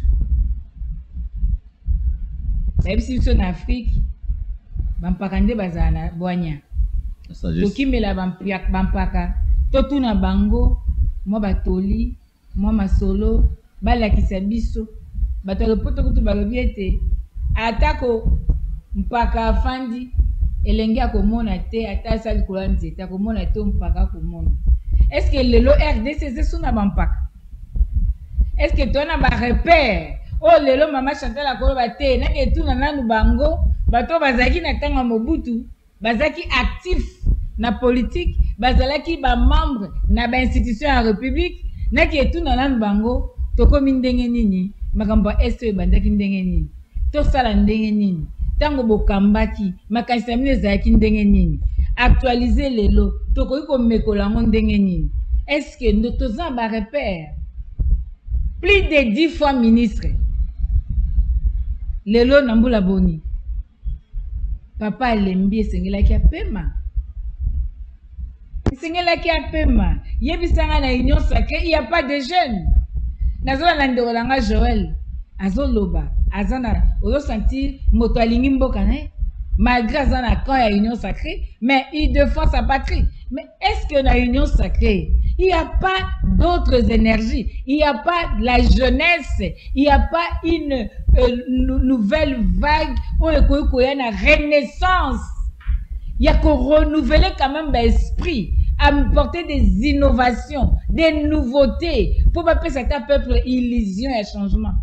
Même si c'est en Afrique, Bampakande Bazana, Boanya. Tokimela Bampaka, Totuna Bango, moi Batoli, moi Masolo, Bala Kisabiso, Batalopoto Balobiete. Atako mpaka afandi elenge akomona te ata sali kola nzete akomona te mpaka akomona. Est-ce que lelo RDC suna bampaka? Est-ce que tona ba repère? Oh lelo mama Chantal akoloba te na ke tuna nanu bango bato bazaki na tanga Mobutu bazaki actif na politique bazalaki ba membre na ba institution ya république na ke tuna nanu bango tokomi ndenge nini makambo este bandaki ndenge nini tosala ndenge nini tango bokambaki makanisa mine ezalaki ndenge nini actualiser lelo tokoki komekola ngo ndenge nini. Est-ce que nous toza ba repère? Plus de 10 fois ministre lelo na mbula boni papa alembi esengelaki apema yebisanga na union sacrée il n'y a pas de jeunes nazola na ndeko langa Joël azoloba azana ozo sentir moto alingi mboka ne malgré azana camp ya union sacrée mais il défend sa patrie. Mais est-ce que na union sacrée il n'y a pas d'autres énergies, il n'y a pas la jeunesse, il n'y a pas une nouvelle vague ou une renaissance? Il y a qu'à renouveler quand même l'esprit, apporter des innovations, des nouveautés pour pas que cet peuple illusion et changement.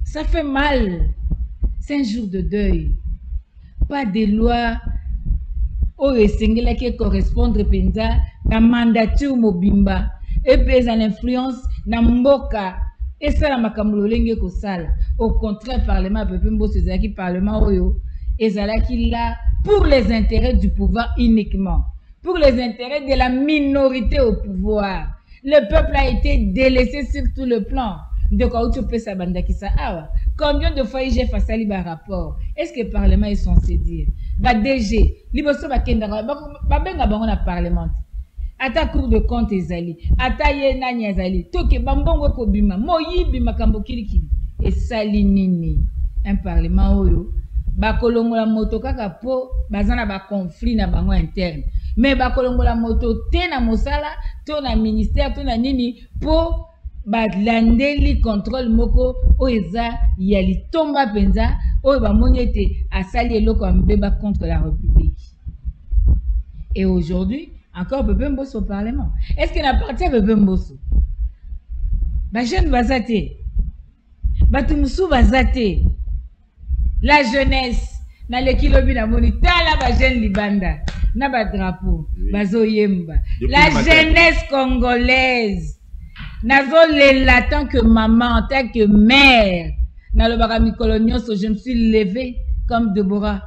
Ça fait mal. C'est un jour de deuil. Pas de loi qui correspondre penza na mandature mobimba et pesa l'influence na mboka et ça la makambo lolenge ko sala. Au contraire, parlement pepe mboso ezalaki parlement oyo ezalaki là pour les intérêts du pouvoir uniquement, pour les intérêts de la minorité au pouvoir. Le peuple a été délaissé sur tout le plan. De quoi tu peux s'abandakisa awa? Combien de fois j'ai fait sali ba rapport? Est-ce que le parlement est censé dire ba DG liboso ba kenda ba benga bango na parlement ata cour de compte ezali ata ye nani ezali toke bambongo ko bima moyibi makambo kilikili esali nini? Un parlement oyo ba kolongola moto kaka po bazana ba conflit na bango interne mais ba kolongola moto te na mosala to na ministère to na nini po badlandeli contrôle moko oeza ya litomba penza oyo bamoni ete asali eloko ambeba contre la République. Et aujourd'hui encore Pepe Mbosso au parlement. Est-ce qu'il appartient à Pepe Mbosso? Ba jeune bazate batumusu bazate la jeunesse na le kilobi na moni tala ba jeune libanda na ba drapeau bazo yemba la jeunesse congolaise. Nazolela en tant que maman, en tant que mère, dans le barami coloniaux, je me suis levée comme Deborah.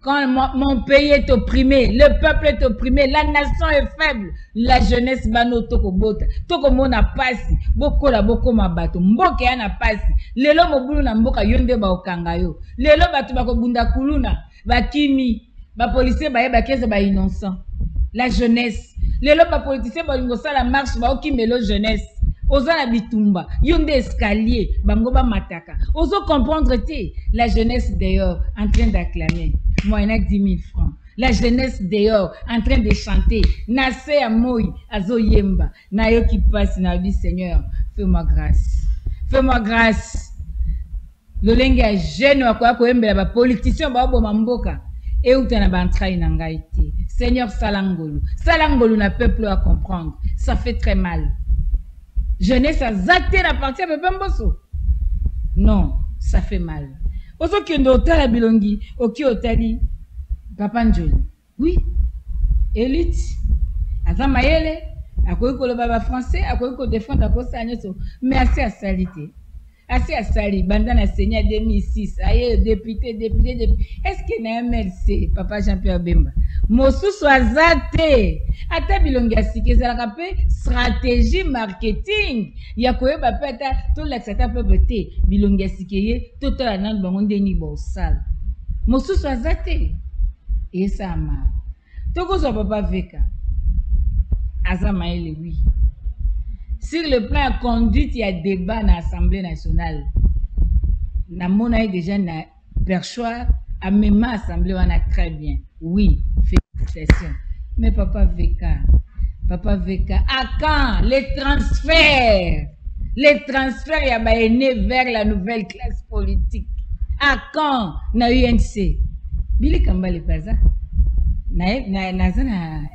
Quand mon pays est opprimé, le peuple est opprimé, la nation est faible, la jeunesse bano toko bota, toko mona pasi, boko la boko mabato, mboke ya na pasi, lelo mobulu na mboka yonde ba okanga yo, lelo batu bako bunda kuluna, bakimi, ba policier ba yeba kese ba innocent, la jeunesse, lelo ba politicien ba lingosa la marche ba okimelo jeunesse. Oza na bitumba, yonde escalier, bango ba mataka. Ozo comprendre te, la jeunesse dehors en train d'acclamer. Moyena 10 000 francs. La jeunesse dehors en train de chanter. Nase ya moi, azo yemba. Na yo qui passe na vie Seigneur, fais-moi grâce. Fais-moi grâce. Lolenge ya jeune wa kwa koyembela ba politicien ba bo mamboka. Et où t'en as bantraï nangaïté. Seigneur Salangolu. Salangolu na peuple à comprendre. Ça fait très mal. Jeunesse a zaté la partie à Pepe Mbosso. Non, ça fait mal. Oso qui ndo otala bilongi, oki otali Papa Njoli. Oui, élite. Aza mayele, akoki koloba ba français, akoki ko défendre akosa nyoso, mais assez à salité. Assez à sali, banda na Seigneur 2006, aye député. Est-ce que na MLC, Papa Jean-Pierre Bemba? Mosusu azate. Ata bilongi asike ezalaka pe stratégie marketing. Ya koyeba pe ata to laksata pe te bilongi asike ye to tola nanu bango ndeni bosala. Mosusu azate. Esa ama. Toko so Papa Veka. Azama ele oui. Sur le plan conduite, il y a débat dans l'Assemblée nationale. Na mona déjà na perchoir, à même Assemblée, on a très bien. Oui, félicitations. Mais Papa Veka, à quand les transferts? Les transferts, il y a né vers la nouvelle classe politique. À quand na UNC? Billy Kambale Paza. Na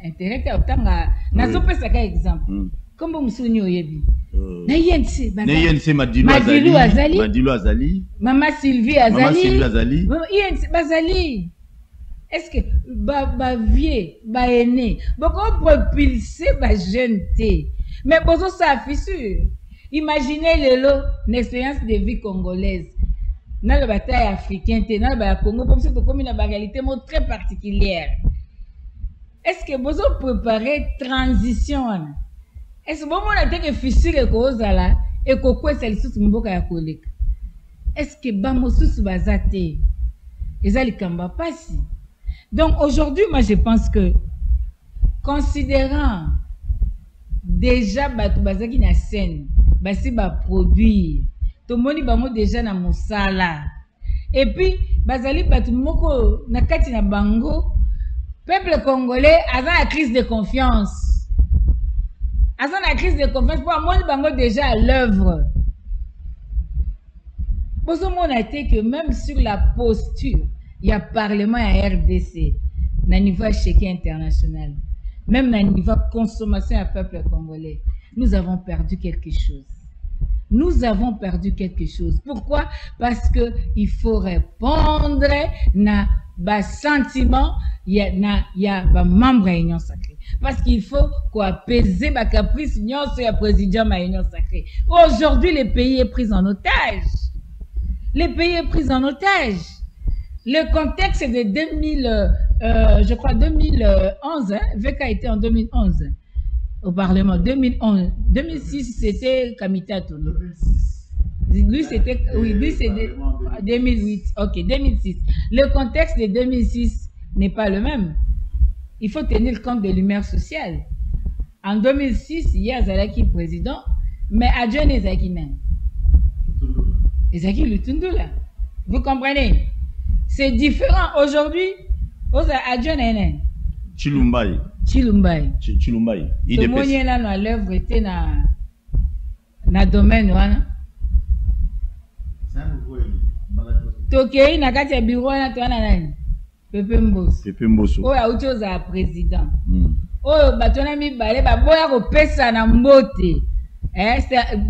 intérêt à obtenir. Na sope ça comme exemple. Comme vous souvenez oyebi. Na UNC. Na UNC Madilou Azali. Mama Sylvie Azali. UNC Bazali. Est-ce que ba vieux, ba aîné, beaucoup propulser ba jeune té. Mais bozo ça fissure. Imaginez une expérience de vie congolaise. Dans la bataille africaine, dans le Congo, comme c'est comme une réalité très particulière. Est-ce que vous avez préparé transition? Est-ce que vous avez été fissure et cause là et que quoi c'est le sous mboka ya koleka? Est-ce que ba mosusu bazate? Ezali kamba pasi. Donc aujourd'hui, moi je pense que considérant déjà batu bazaki na scène, basi ba produire tomoni bango déjà na mosala et puis bazali batu moko na kati na bango peuple congolais a la crise de confiance pour amoni bango déjà à l'œuvre. Bozo mona te que même sur la posture il y a parlement à RDC na niveau échec international, même na niveau consommation à peuple congolais, nous avons perdu quelque chose. Nous avons perdu quelque chose. Pourquoi? Parce que il faut répondre na ba sentiment ya ba membre à Union Sacrée. Parce qu'il faut quoi apaiser ba caprice Union sur la président à Union Sacrée. Aujourd'hui, le pays est pris en otage. Le pays est pris en otage. Le contexte de 2011, hein, VK était en 2011. Au Parlement, 2011, 2006 c'était Kamitato. Lui c'était, oui, lui c'était 2008, ok, 2006. Le contexte de 2006 n'est pas le même. Il faut tenir compte de l'humeur sociale. En 2006, il y a Zalaki président, mais Adjon Ezaki même. Ezaki Lutundula. Vous comprenez? C'est différent aujourd'hui. Adjon Enen. Chilumbai. Tout le monde est là dans l'œuvre était na domaine wana. Tokei na kati ya bureau na twana nani? Pepe Mboso. Oyo auti oza président. Oyo batona mibale baboya kopesa na mbote.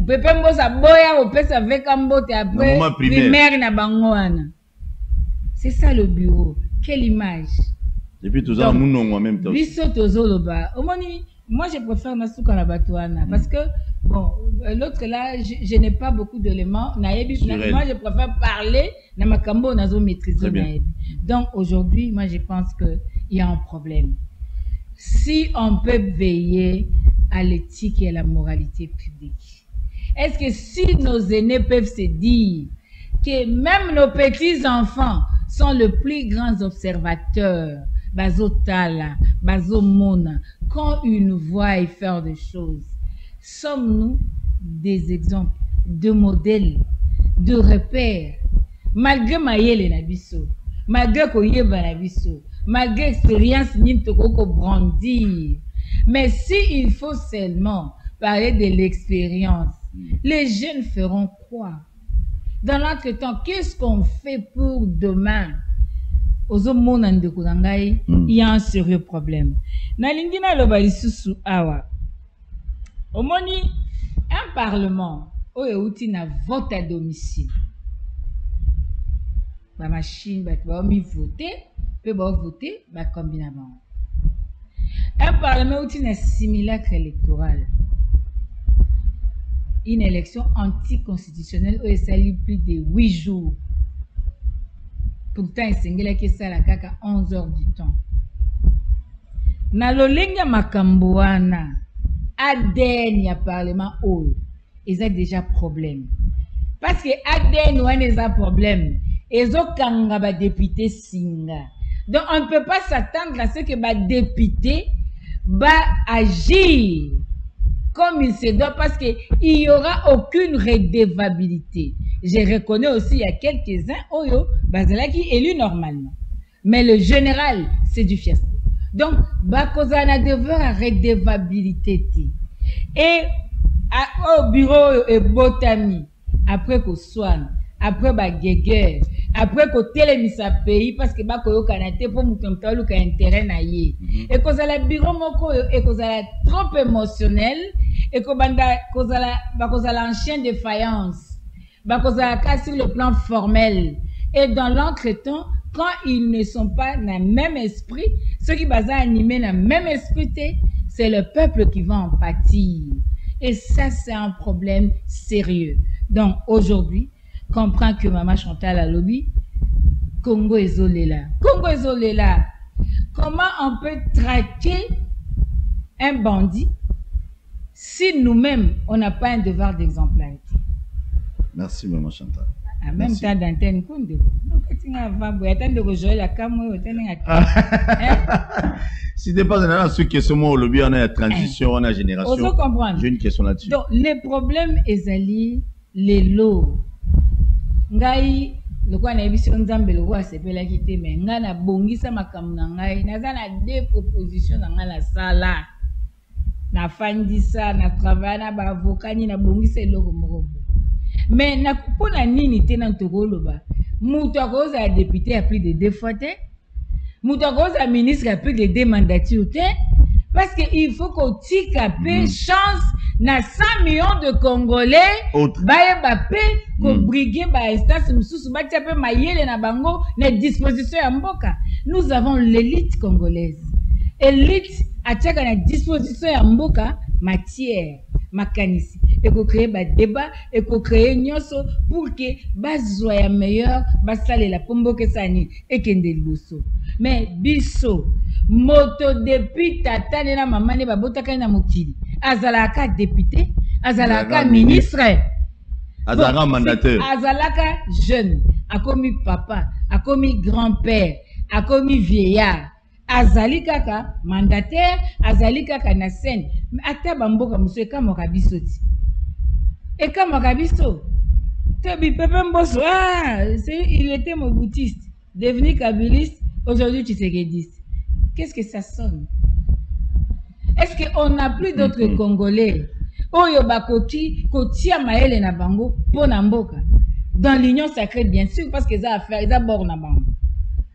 Pepe Mboso aboya kopesa veka mbote après primaire na bango wana. C'est ça le bureau. Quelle image? Et puis tout ça, en même temps. Moi, je préfère Nasuka na Batouana parce que, bon, l'autre là, je n'ai pas beaucoup d'éléments. Moi, je préfère parler na makambo nazo maîtriser. Donc, aujourd'hui, moi, je pense qu'il y a un problème. Si on peut veiller à l'éthique et à la moralité publique, est-ce que si nos aînés peuvent se dire que même nos petits-enfants sont les plus grands observateurs, Bazotala, Bazomona, quand ils voient faire des choses, sommes-nous des exemples, de modèles, de repères, malgré Mayele Nabiso, malgré Koyeba Nabiso, malgré l'expérience Nintoko brandir. Mais s'il faut seulement parler de l'expérience, les jeunes feront quoi? Dans l'entretemps, qu'est-ce qu'on fait pour demain? Il y a un sérieux problème. Nalingina lobalisusu awa. Omoni, un parlement, outi na vote à domicile. La machine, va voter, peut voter, va combiner. Un parlement outi na simulacre électoral. Une élection anticonstitutionnelle où il s'allie plus de 8 jours. Pourtant, il y a 11 heures du temps. Na lolenga makamboana, ADN ya parlement haut, ils ont déjà problème. Parce que ADN ou un problème, ils ont kanga député singa. Donc on ne peut pas s'attendre à ce que les députés agir comme il se doit parce qu'il n'y aura aucune redevabilité. Je reconnais aussi, il y a quelques-uns, Oyo, Bazalaki élu normalement. Mais le général, c'est du fiasco. Donc, Bakozana devoir à redevabilité. Et au bureau et Botami, après qu'on soit, après ba guerre, après ko telemisa pays parce que ba koyo kanate pour mutomta luka intérêt na ye. Et kozala bureau moko et kozala trop émotionnel et ko banda kozala en chien de faïence. Ba kozala ka sur le plan formel. Et dans l'entretemps, quand ils ne sont pas dans le même esprit, ceux qui sont animés dans le même esprit, c'est le peuple qui va en pâtir. Et ça, c'est un problème sérieux. Donc, aujourd'hui, comprends que Maman Chantal a lobby, Congo est là. Congo est là. Comment on peut traquer un bandit si nous-mêmes, on n'a pas un devoir d'exemplarité? Merci, Maman Chantal. En même temps, d'antenne, si t'es pas dans ce question, au lobby, on a la transition, on a la génération. J'ai une question là-dessus. Donc, les problèmes, ils les lots. Ngai, le quoi na émission Nzambe le roi c'est pas la quitter mais nga na bongisa makambo na ngai naza na deux propositions na nga la sala na fandisa na travail na ba avocat ni na bongisa eloko moko. Mais na kupona nini te na ntokoloba mutu akoza député a plus de 2 fois te mutu akoza ministre a plus de 2 mandatures te parce que il faut qu'on tika pe chance na 100 millions de Congolais baye bape ko briguer ba instance mususu batia pe mayele na bango na disposition ya mboka. Nous avons l'élite congolaise, élite atiaka na disposition ya mboka matière makanisi et ko créer ba débat et ko créer nyonso pour que bazwa ya meilleur basale la pomboke sani et kende liboso. Mais biso moto depuis tata na mama ne babotaka na mokili azalaka député azalaka ministre azalaka mandataire azalaka jeune akomi papa akomi grand-père akomi vieillard azali kaka mandataire azali kaka na scène ata bamboka monsieur kamoka biso ti et kamoka biso te bipepe mboso il était moboutiste devenu kabiliste aujourd'hui tshisekedi. Qu'est-ce que ça sonne? Est-ce qu'on n'a plus d'autres Congolais? Oyo bakoti kotia maele na bango po na mboka dans l'union sacrée bien sûr parce que ça affaire ça bord na bango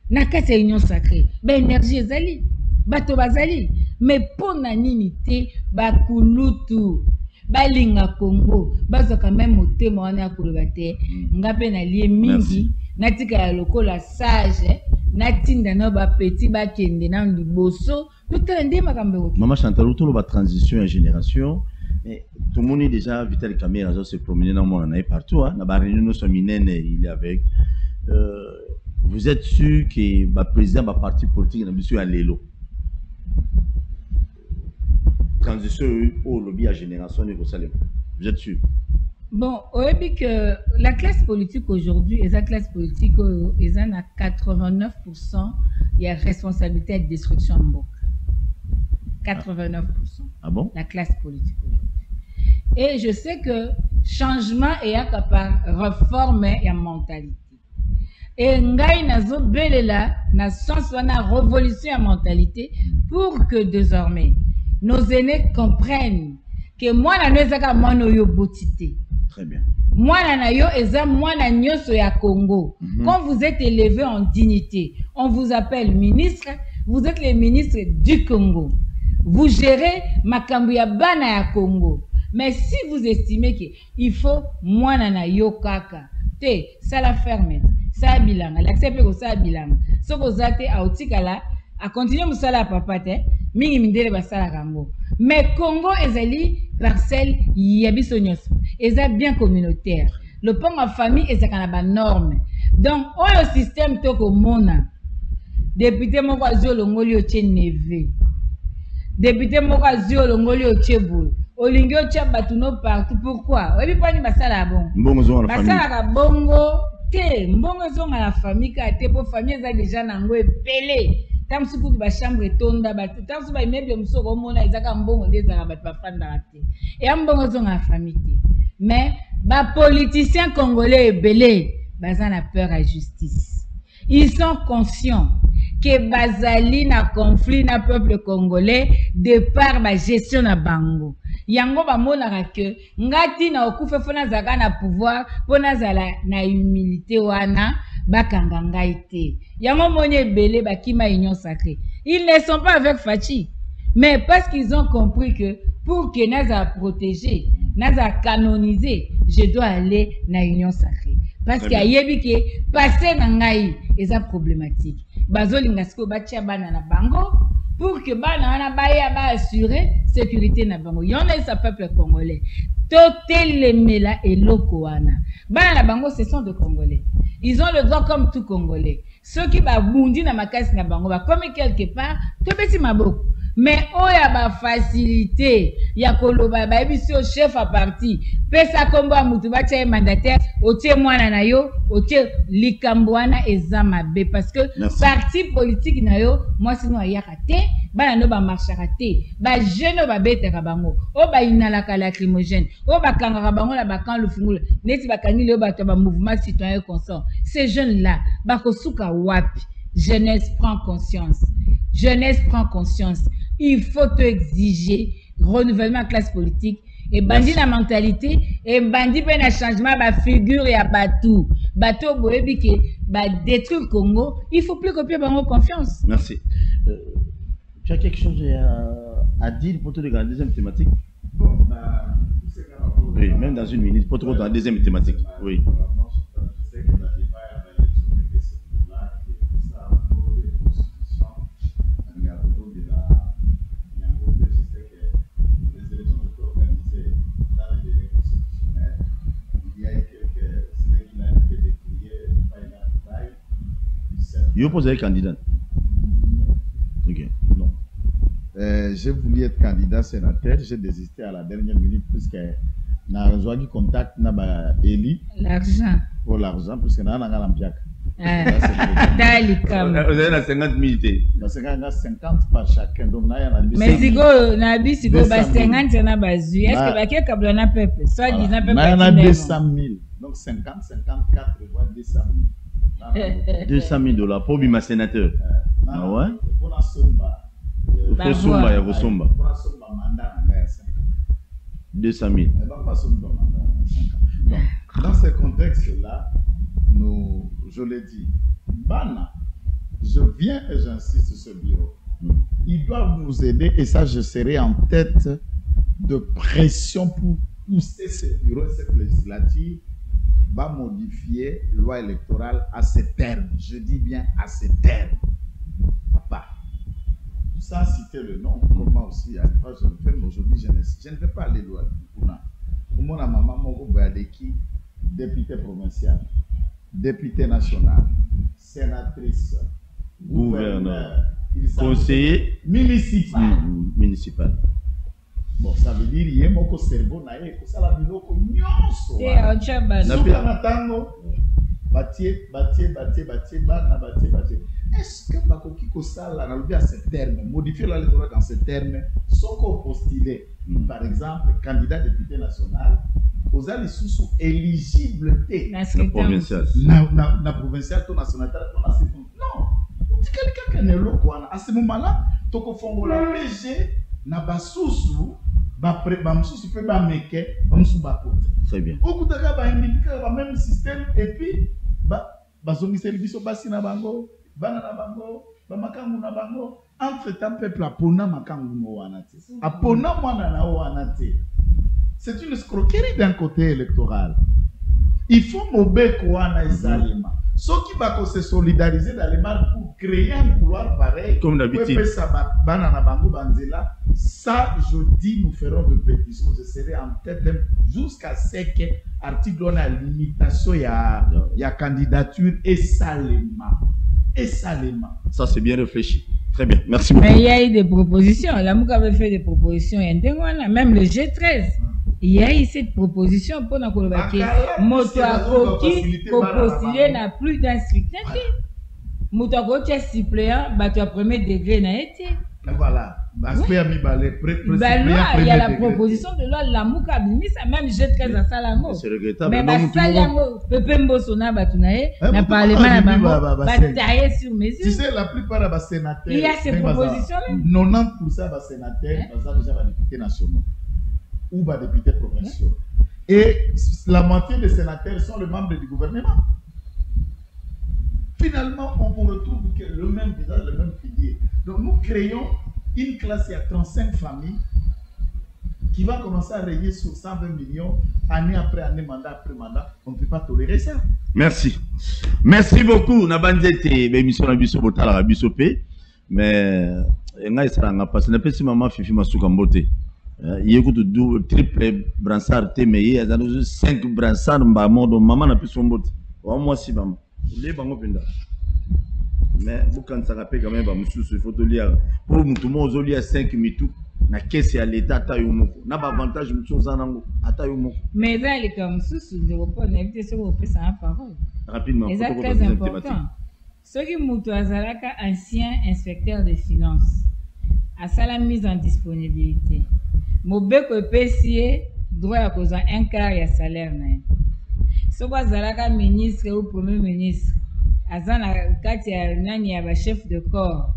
na kati ya union sacrée ba énergie ezali bato bazali mais po na nini te bakulutu balinga Congo bazo quand même motema wana ya koloba te ngape na lie mingi natika ya lokola sage natinda no ba petit ba kende na liboso tutende makambe. Maman Chantal, autour de la transition et génération, tout le monde est déjà Vital Kamerhe se promener dans le monde, on est partout, hein. Il est avec. Vous êtes sûr que le président de parti politique est monsieur Alelo? Transition au lobby à génération, vous êtes sûr? Bon, on a dit que la classe politique aujourd'hui, et la classe politique, ils en a 89%, il y a responsabilité de destruction en banque. 89%. Ah bon? La classe politique aujourd'hui. Et je sais que changement est capable de réformer la mentalité. Et ngai nazo belela na sens wana révolution la mentalité pour que désormais nos aînés comprennent que moi na nezaka mwana yo botité. Très bien. Mwana na yo eza mwana nyoso ya Congo. Quand vous êtes élevé en dignité, on vous appelle ministre, vous êtes le ministre du Congo. Vous gérez makambu ya bana ya Congo. Mais si vous estimez qu'il faut mwana na yo kaka, te ça la ferme, ça bilanga, l'accepte que ça bilanga. Ce que vous avez à otikala, à continuer musala papa te, mingi mindele basala kango. Mais Congo ezali parcelle yabiso nyonso. Eza bien communautaire. Le pont en famille ezaka na ba norme. Donc oyo système toko mona. Député moko azio longoli otie neve. Député moko azio longoli otie boule. Olingi otie batuno partout. Pourquoi? Oyebi pani basala bon. Mbongo zo na famille. Basala ka bongo te, mbongo zo na famille ka te po famille eza déjà nango epelé. Tam sukutu ba chambre tonda ba tam su ba immeuble musoko mona ezaka mbongo ndeza ba fanda te. Et mbongo zo na famille te. Mais ba politiciens congolais ebelé baza na peur à justice. Ils sont conscients que bazali na conflit na peuple congolais de par ma gestion na bango. yango bamonaka ke ngati na okufe fo nazalaka na pouvoir mpo nazala na humilité wana bakanga ngai te yango moni ebele bakima union sacrée. Ils ne sont pas avec Fachi, mais parce qu'ils ont compris que pour que naza protéger, naza canoniser, je dois aller na union sacrée. Parce qu'il y a que passer na ngai eza problématique. Bazolinga siko batia bana na bango pour que bana na baya ba assurer sécurité na bango. Yona sa peuple congolais. Totelemela eloko wana. Bana na bango ce sont des Congolais. Ils ont le droit comme tout Congolais. Ceux qui ba bundi na makasi na bango ba comme quelque part to beti maboko. Mais oya ba facilité ya koloba ba biso chef à parti pesa kombo ya mutu ba tia mandataire otie mwana na yo otie likambwana ezama be parce que parti politique na yo moi sinon ayaka te bana no ba marchaka te ba jeune ba betaka bango o ba inalaka lacrymogène o ba kangaka bango na ba kan lufungula neti ba kangi le ba to ba mouvement citoyen consort. Ces jeunes là ba kosuka wapi? Jeunesse prend conscience. Jeunesse prend conscience. Il faut exiger renouvellement de classe politique et bandi la mentalité et bandi pe na changement ba figure ya batou bateau boyebi ke ba détruire le Congo. Il faut plus copier bango confiance. Merci. Tu as quelque chose à dire pour te regarder la deuxième thématique? Bon, oui, même dans une minute, pour te regarder la deuxième thématique. Oui. Il oppose les candidats. Ok, non. J'ai voulu être candidat sénateur, j'ai désisté à la dernière minute puisque na rejoint contact na ba Eli. L'argent. Pour l'argent puisque na nga la mpiaka. Vous avez 50 000. Parce que na 50 par chacun donc na ya na mais sigo na bisigo ba 50 na bazu. Est-ce que ba ke kabla na peuple? Soit disant peuple. Na 200 000. Donc 50 54 voire 200 000. $200 pour Bima sénateur. Ah ouais? Pour la Somba. Pour Somba, il y a vos Somba. Pour la Somba, mandat, 200 000. Dans ce contexte-là, je l'ai dit, Bana, je viens et j'insiste sur ce bureau. Ils doivent nous aider et ça, je serai en tête de pression pour pousser ce bureau et cette législative va modifier la loi électorale à ces termes. Je dis bien à ces termes. Papa, sans citer le nom, comme moi aussi, à l'époque, je le fais, mais aujourd'hui, je ne vais pas aller loin. Pour moi, la maman, qui député provincial, député national, sénatrice, gouverneur, conseiller municipal. Bon, ça veut dire qu'il y a un cerveau naïf, ça la biloko nyonso. Est-ce que bakoki ko sala na lobi à ce terme, modifier la l'électorat dans ce terme, soko postulé par exemple candidat député national, aux ali sous éligible té na provincial. Na provincial to national to national. Non. C'est quelqu'un qui est là quoi. À ce moment-là, to ko fongola PG na basusu ba mususu pe ba meke ba musu ba kota. Très bien. Au kutaka ba indiquer ba même système et puis ba zongisa biso basi na bango, bana na bango, ba makangu na bango. Entre temps peuple apona makangu no wana te. Apona mwana na wana te. C'est une escroquerie d'un côté électoral. Il faut mobeko wana esalima. Ceux qui vont se solidariser dans les marques pour créer un couloir pareil, comme d'habitude. Ça, je dis, nous ferons de pétitions. Je serai en tête jusqu'à ce que l'article donne la limitation, il y a candidature et salement. Ça, c'est bien réfléchi. Très bien. Merci beaucoup. Mais il y a eu des propositions. La MOUC avait fait des propositions. Même le G13. Il y a eu cette proposition pour nous que Motoakoki pour postuler n'a plus d'inscription. Motoakoki est suppléant, tu as premier degré n'a été. Voilà. Il y a la proposition de loi la Mouka Bimisa, même G13 à Salango. C'est regrettable. Mais Salango, Pepe Mbosona Batunae, n'a parlé mal à batailler sur mesure. Tu sais, la plupart des sénateurs. Il y a ces propositions-là. 90% des sénateurs, déjà des députés nationaux. ou bah, députés provinciaux. Et la moitié des sénateurs sont les membres du gouvernement. Finalement, on retrouve le même visage, le même figure. Donc nous créons une classe, il y a 35 familles qui va commencer à rayer sur 120 millions année après année, mandat après mandat. On ne peut pas tolérer ça. Merci. Merci beaucoup. Nabanzete, émission na biso botala la biso pe. Mais ngai saranga parce que si maman Fifi Masuka Mbote. Il y a double triple brassard te mais il y a 5 brassards mbamodo maman na biso Mbote. Wa moi si maman. Les bango penda. Mais vous quand ça rappelle quand même ba mususu il faut te lire pour tout monde ozoli à 5 mitou. Na caisse ya l'état ta yomoko na ba avantage mutu zanango ata yomoko mais ça les comme sous de repos n'inviter sur repos sans parole rapidement c'est très important ce qui mutu azalaka ancien inspecteur des finances à sa mise en disponibilité mobeko epesi droit à cause un quart ya salaire na ce ko azalaka ministre ou premier ministre azana kati ya nani ya ba chef de corps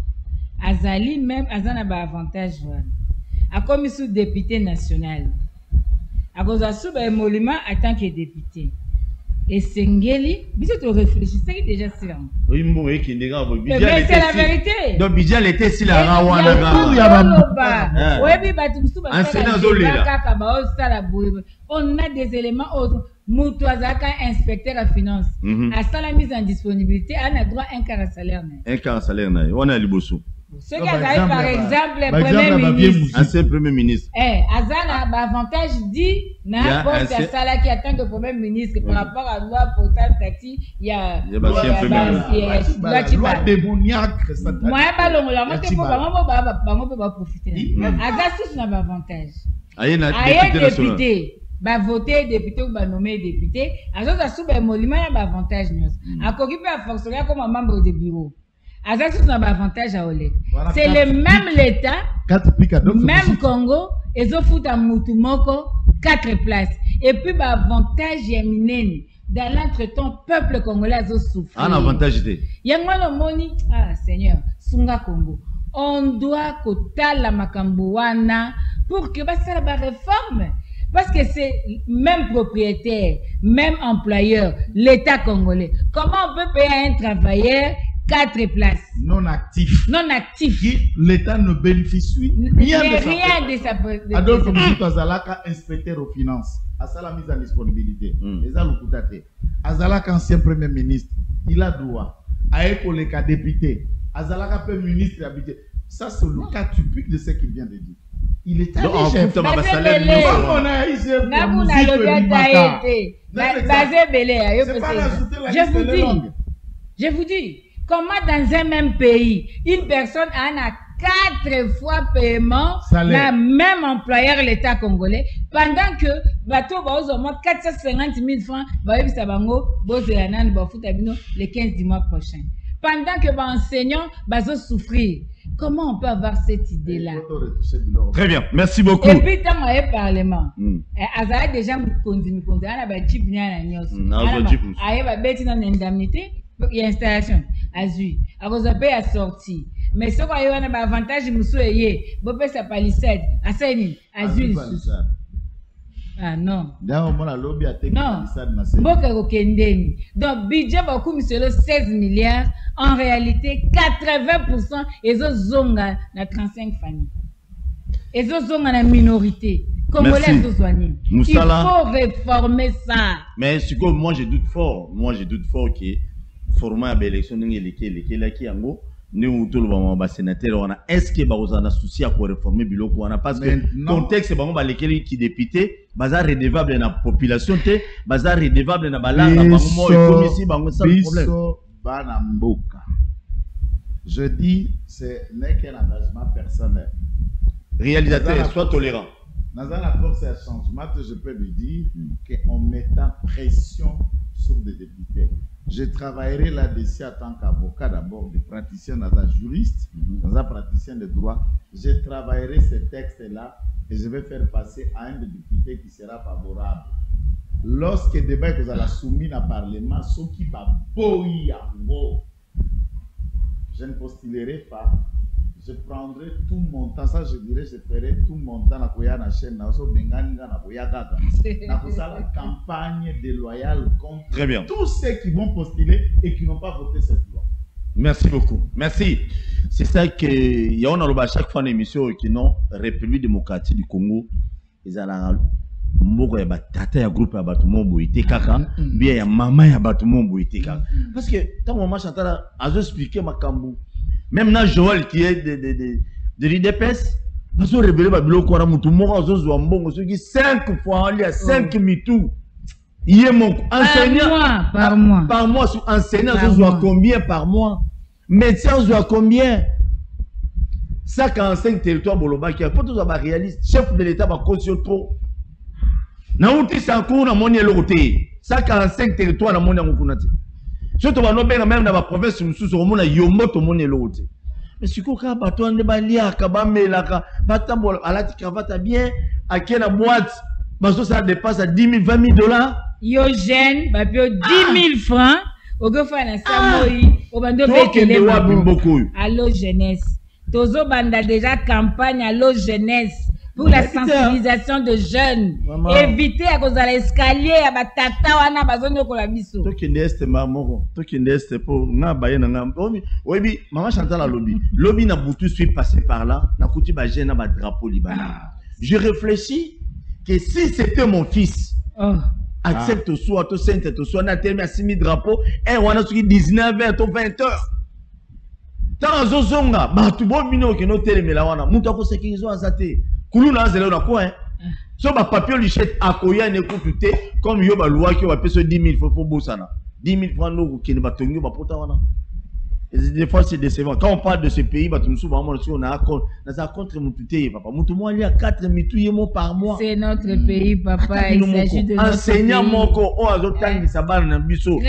azali même azana ba avantage voilà a comme sous député national. À cause de ce émolument en tant que député. Et Sengeli, vous êtes réfléchissez déjà là. Oui, moi qui n'est pas mais c'est la vérité. Donc Bidjal était si la rawana. On a des éléments autres. Moutouazaka inspecteur à finance. À ça la mise en disponibilité, on a droit un quart à salaire. Un quart à salaire, on a liboso. Ce qui a par exemple le premier ministre. Ancien premier ministre. Azana avantage dit na poste à sala qui attend que premier ministre par rapport à loi portable tati il y a loi démoniaque ça. Moi ba longo la moto ko bango ba profiter. Azasus na avantage. Aye député ba voter député ou ba nommer député azoza sous ba monument ba avantage nyos. Akoki pe a fonctionnaire comme membre de bureau. Azasus n'a pas avantage à Olek. C'est le même l'État, même Congo, et ils ont à Moutoumoko 4 places. Et puis, avantage Yamineni, dans l'entretemps, peuple congolais a souffert. Un avantage était. Yangwano Moni, ah Seigneur, Sunga Congo. On doit kota la Makambouana pour que ça la réforme. Parce que c'est même propriétaire, même employeur, l'État congolais. Comment on peut payer un travailleur 4 places. Non actif. Non actif. L'État ne bénéficie rien de sa Adolphe Moussou Azalaka, inspecteur aux finances. À ça la mise en disponibilité. Les Aloukoutaté. Azalaka, ancien premier ministre. Il a droit. À Ekoleka, député. Azalaka, premier ministre habité. Ça, c'est le cas typique de ce qu'il vient de dire. Il est allé chef. Je vous dis. Comment dans un même pays, une personne a 4 fois paiement, la même employeur l'État congolais, pendant que bateau va au moins 450 000 francs, va y avoir le 15 du mois prochain. Pendant que enseignants va souffrir. Comment on peut avoir cette idée-là? Très bien, merci beaucoup. Et puis, dans le Parlement, Azara déjà me continue, on a un jeep, une indemnité, il y a installation. Azui, à cause de payer à sortir. Mais ce qu'on a un avantage, monsieur, vous pouvez sa palissade, à Séni, Azui. Ah non. Non. Donc, budget beaucoup, monsieur, 16 milliards. En réalité, 80% ils ont zonga dans 35 familles. Ils ont zonga dans la minorité. Congolais, il faut réformer ça. Mais ce que moi, je doute fort. Moi, je doute fort que format à l'élection est-ce que vous avez un souci à réformer biloko parce que contexte qui député bazar redevable na population te bazar redevable na balanga je dis n'est qu'un engagement personnel. Réalisateur, sois tolérant. Dans un accord c'est un changement, je peux lui dire qu'en mettant pression sur des députés. Je travaillerai là-dessus en tant qu'avocat d'abord, de praticien dans un juriste, dans un praticien de droit. Je travaillerai ces textes-là et je vais faire passer à un des députés qui sera favorable. Lorsque le débat que vous allez soumis dans le Parlement, ce qui va boyer en gros, je ne postulerai pas. je prendrai tout mon temps, ça je dirais, je ferai tout mon temps na la chaîne, na la campagne déloyale contre tous ceux qui vont postuler et qui n'ont pas voté cette loi. Merci beaucoup. Merci. C'est ça que y a on a chaque fois une émission qui non République démocratique du Congo, ils ont moko ya batata ya groupe ya bato mombo ite kaka bien ya mama ya bato mombo ite kaka parce que tant maman Chantal a expliqué makambu même na Joël qui est de l'IDPS parce que révélé ba biloko na mutu moko zo mbongo soki 5 fois on lia 5 mitou yé moko enseignant par mois sur enseignant zo à combien par mois médecin zo à combien 55 territoires boloba qui faut tous avoir réaliste chef de l'état va caution trop na uti sankou na moni elokote 145 territoires na moni ngukunati surtout ba no benga même na ba province mususu ko mona yombo to moni elokote mais siko ka bato ande ba liaka ba melaka batambola alati cravate bien akena boîte baso ça dépasse à 10 000 20 000 $. Yo jeune ba pio 10 000 francs ogo fa na samoi obando betele babo allo jeunesse tozo banda déjà campagne allo jeunesse pour la sensibilisation de jeunes. Éviter à cause de l'escalier à batata wana bazono ko la biso. To kende este mamoko, to kende este pour na baye na ngam. Oyebi maman Chantal a lobby. Lobby na butu suis passé par là, na kuti ba jeune na ba drapeau libanais. Je réfléchis que si c'était mon fils. Accepte soit to sainte to soit na terme à 6 000 drapeaux et wana soki 19 heures to 20 heures. Tant zozonga ba tu bo mino ke no telemela wana mutu ko sécuriser azate. Kuluna zelo na quoi hein so ba papier lichette akoya ne coupute comme yo ba loi ki ba peso 10 000 faut bosana 10 000 francs no ki ne ba tongi ba pota wana. Des fois c'est décevant quand on parle de ce pays ba tumsu ba mo on a contre mutute papa mutu mo ali à 4 mituye mo par mois. C'est notre pays papa, il s'agit de notre enseignant moko o azotangi sabana na biso.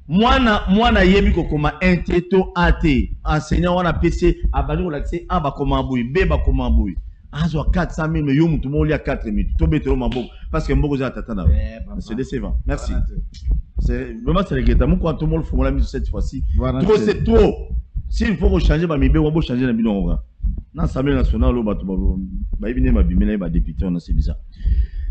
Mwana yebi kokoma inteto ate enseignant wana PC abali ko l'accès a ba koma boui b ba koma boui azo 400 000 mais yo mutu mo li a 4 000 to betelo maboko parce que mboko za tata na c'est décevant. Merci. C'est vraiment c'est regrettable mon quand tout le monde font la mise cette fois-ci trop c'est trop s'il faut changer ba mibe on va changer na bino na l'Assemblée nationale lo bato ba ibine mabimela ba député on c'est bizarre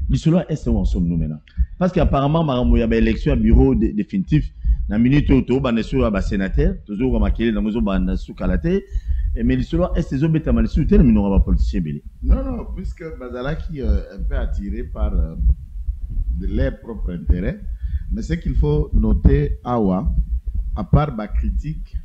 bisolo est où en sommes nous maintenant parce qu'apparemment marambo ya ba élection à bureau définitif na minute auto ba neso ba sénateur toujours ba makele na mozo ba na sukalate mais l'histoire est ces hommes mal soutenu mais n'aura pas politicien belé. Non, puisque Bazalaki est un peu attiré par de leur propre intérêt, mais ce qu'il faut noter, Awa, à part ma critique,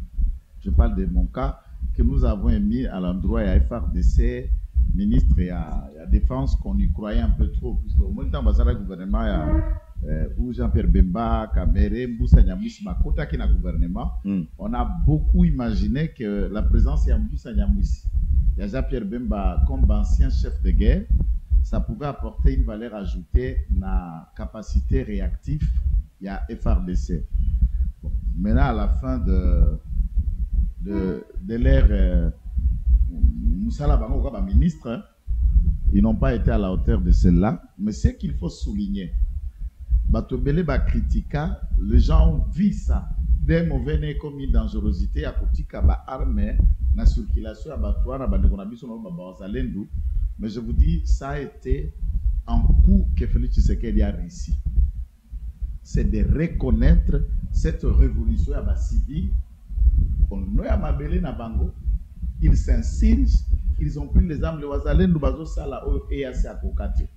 je parle de mon cas, que nous avons émis à l'endroit à FRDC, ministre et à défense, qu'on y croyait un peu trop, puisque au moins temps, Bazalaki gouvernement, où Jean-Pierre Bemba, Kamere, Mboussa Nyamwisi, Makota qui est le gouvernement, on a beaucoup imaginé que la présence de Mboussa Nyamwisi, de Jean-Pierre Bemba comme ancien chef de guerre, ça pouvait apporter une valeur ajoutée dans la capacité réactive de la FRDC. Bon, maintenant, à la fin de l'ère Moussala Bango, ministre, ils n'ont pas été à la hauteur de celle-là, mais ce qu'il faut souligner, Batobele ba critica, les gens ont vu ça. Des mauvais nez comme une dangerosité à côté ba armée, na circulation abattoir na bande konabiso na bazalendu. Mais je vous dis, ça a été un coup que Félix Tshisekedi a réussi. C'est de reconnaître cette révolution à Bassidi. On a mabelé na bango. Ils s'insurgent, ils ont pris les armes, les wazalendu bazo sala o EAC à Kokate.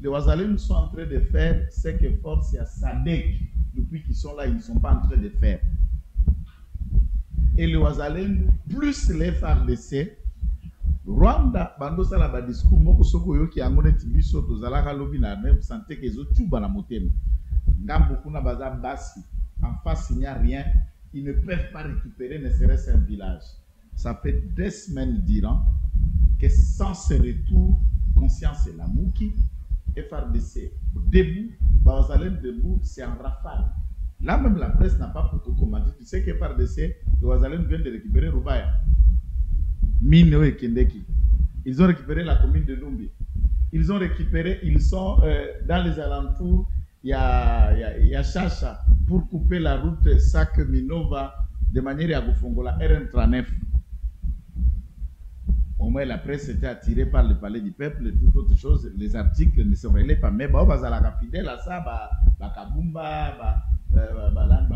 Les Ouazalènes sont en train de faire ce que force à SADC, depuis qu'ils sont là, ils ne sont pas en train de faire. Et les Ouazalènes, plus les FARDC, Rwanda, bando sala ba discours, moko soko yo ki angone tibiso, tozala kalobi na même santé que zo tuba na motema. Ngambo kuna baza basi, en face il n'y a rien, ils ne peuvent pas récupérer ne serait-ce un village. Ça fait des semaines durant que sans ce retour, conscience et la mouki, FRDC, au début, Bazalène debout, c'est en rafale. Là même la presse n'a pas beaucoup commenté. Tu sais que FRDC, Bazalène vient de récupérer Rubaya. Mineo et Kendeki. Ils ont récupéré la commune de Lumbi. Ils ont récupéré, ils sont dans les alentours, il y a Chacha pour couper la route Sac-Minova de manière à Gofongola RN39. au moins la presse était attirée par le palais du peuple et toute autre chose. Les articles ne se relaient pas. Mais bon, la fidèle à ça, Kabumba,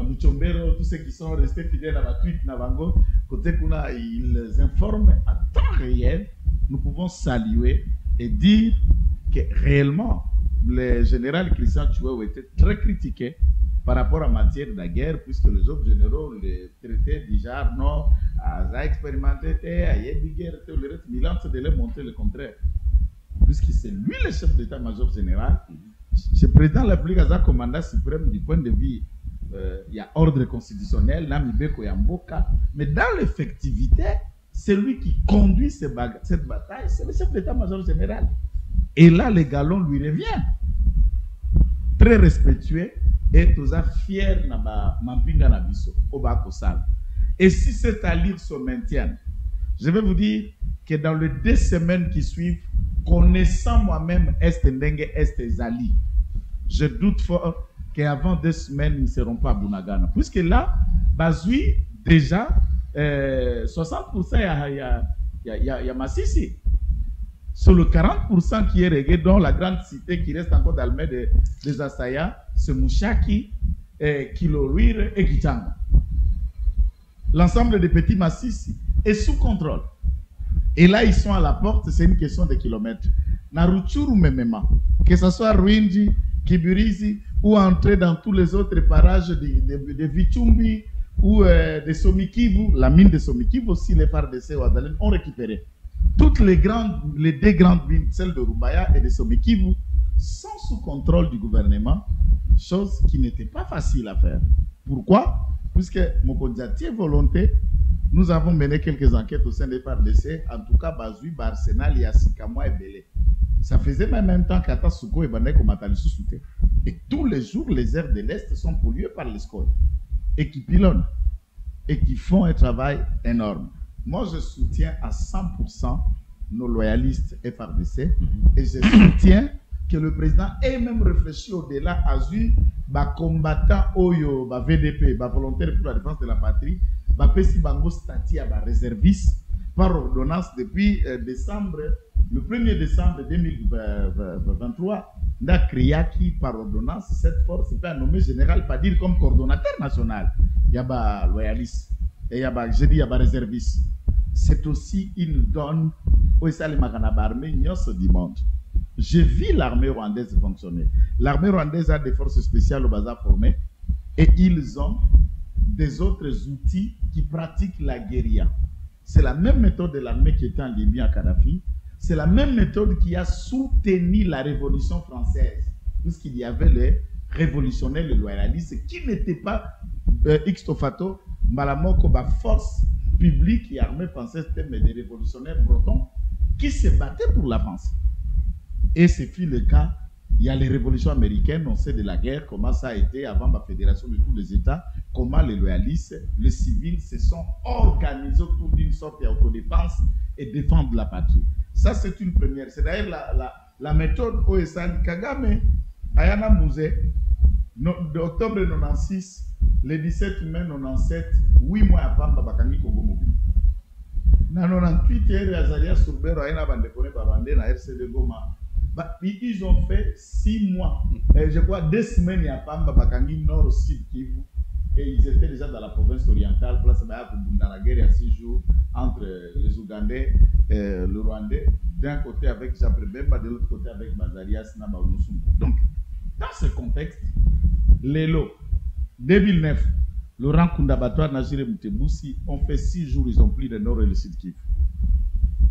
Muchombero, tous ceux qui sont restés fidèles à la tweet Navango, côté Kuna, ils informent à temps réel. Nous pouvons saluer et dire que réellement, le général Christian Tchouéo était très critiqué par rapport à matière de la guerre, puisque les autres généraux les traitaient déjà, non, à expérimenter, à y guerre, le reste, Milan, c'est de leur montrer le contraire. Puisque c'est lui le chef d'état-major général, le président de la République a commandant suprême du point de vue, il y a ordre constitutionnel, Namibeko Yamboka, mais dans l'effectivité, c'est lui qui conduit cette bataille, c'est le chef d'état-major général. Et là, le galon lui revient. Très respectueux et tout ça fier na mampinga na biso oba kosala. Et si cette alliance se maintient, je vais vous dire que dans les 2 semaines qui suivent, connaissant moi-même Est Ndenge, Est Zali, je doute fort qu'avant 2 semaines, ils ne seront pas à Bunagana. Puisque là, Bazui, déjà, 60% il y a Massissi. Sur le 40% qui est réglé, dans la grande cité qui reste encore dans le des Assaya, c'est Mouchaki, Kiloluire et Kitanga. L'ensemble des petits massifs est sous contrôle. Et là, ils sont à la porte, c'est une question de kilomètres. Naruchuru Memema, que ce soit Rwindi, Kibirizi, ou entrer dans tous les autres parages de Vichumbi ou de Somikivu, la mine de Somikivu aussi, les FARDC Ouadalen ont récupéré. Toutes les 2 grandes villes, celles de Rubaya et de Somikivu, sont sous contrôle du gouvernement, chose qui n'était pas facile à faire. Pourquoi? Puisque Mokondiatie volonté, nous avons mené quelques enquêtes au sein des FARDC, en tout cas Bazui, Barsenal, Yassikamoa et Belé. Ça faisait même un temps qu'Ata Souko et Bandeko Matali sous-souté. Et tous les jours, les aires de l'Est sont polluées par les scoles. Et qui pilonnent. Et qui font un travail énorme. Moi, je soutiens à 100% nos loyalistes FARDC. Et je soutiens que le président ait même réfléchi au-delà à lui, combattant Oyo, VDP, volontaire pour la défense de la patrie, Pessi Bango Stati à réserviste par ordonnance depuis décembre, le 1er décembre 2023, n'a créé qui par ordonnance cette force, c'est pas nommé général, pas dire comme coordonnateur national. Il y a loyaliste et il y a, je dis, il y a réserviste. C'est aussi une donne où il s'allie armée du monde. J'ai vu l'armée rwandaise fonctionner. L'armée rwandaise a des forces spéciales au bazar formées et ils ont des autres outils qui pratiquent la guérilla. C'est la même méthode de l'armée qui était en Libye à Kadhafi. C'est la même méthode qui a soutenu la Révolution française, puisqu'il y avait les révolutionnaires, les loyalistes, qui n'étaient pas Ixtofato, Malamoko, force publique et armée française, mais des révolutionnaires bretons qui se battaient pour la France. Et ce fut le cas. Il y a les révolutions américaines, on sait de la guerre, comment ça a été avant la fédération de tous les États, comment les loyalistes, les civils se sont organisés autour d'une sorte d'autodéfense et défendre la patrie. Ça, c'est une première. C'est d'ailleurs la méthode OSN Kagame, Ayana Mouze, d'octobre 96, le 17 mai 97, 8 mois avant Bakangi Kongo Mobile. Dans 98, Azalia Sourbero, Ayana Bandekone Babande, na RCD Goma. Ils ont fait 6 mois, je crois 2 semaines à Pamba, Bakangi, Nord, Sud, Kivu. Et ils étaient déjà dans la province orientale, dans la guerre il y a 6 jours, entre les Ougandais et le Rwandais, d'un côté avec Japre Bemba, de l'autre côté avec Bazarias Nabaounusumba. Donc, dans ce contexte, Lelo, 2009, Laurent Kundabatouar, Najire Mutebousi ont fait 6 jours, ils ont pris le Nord et le Sud Kivu.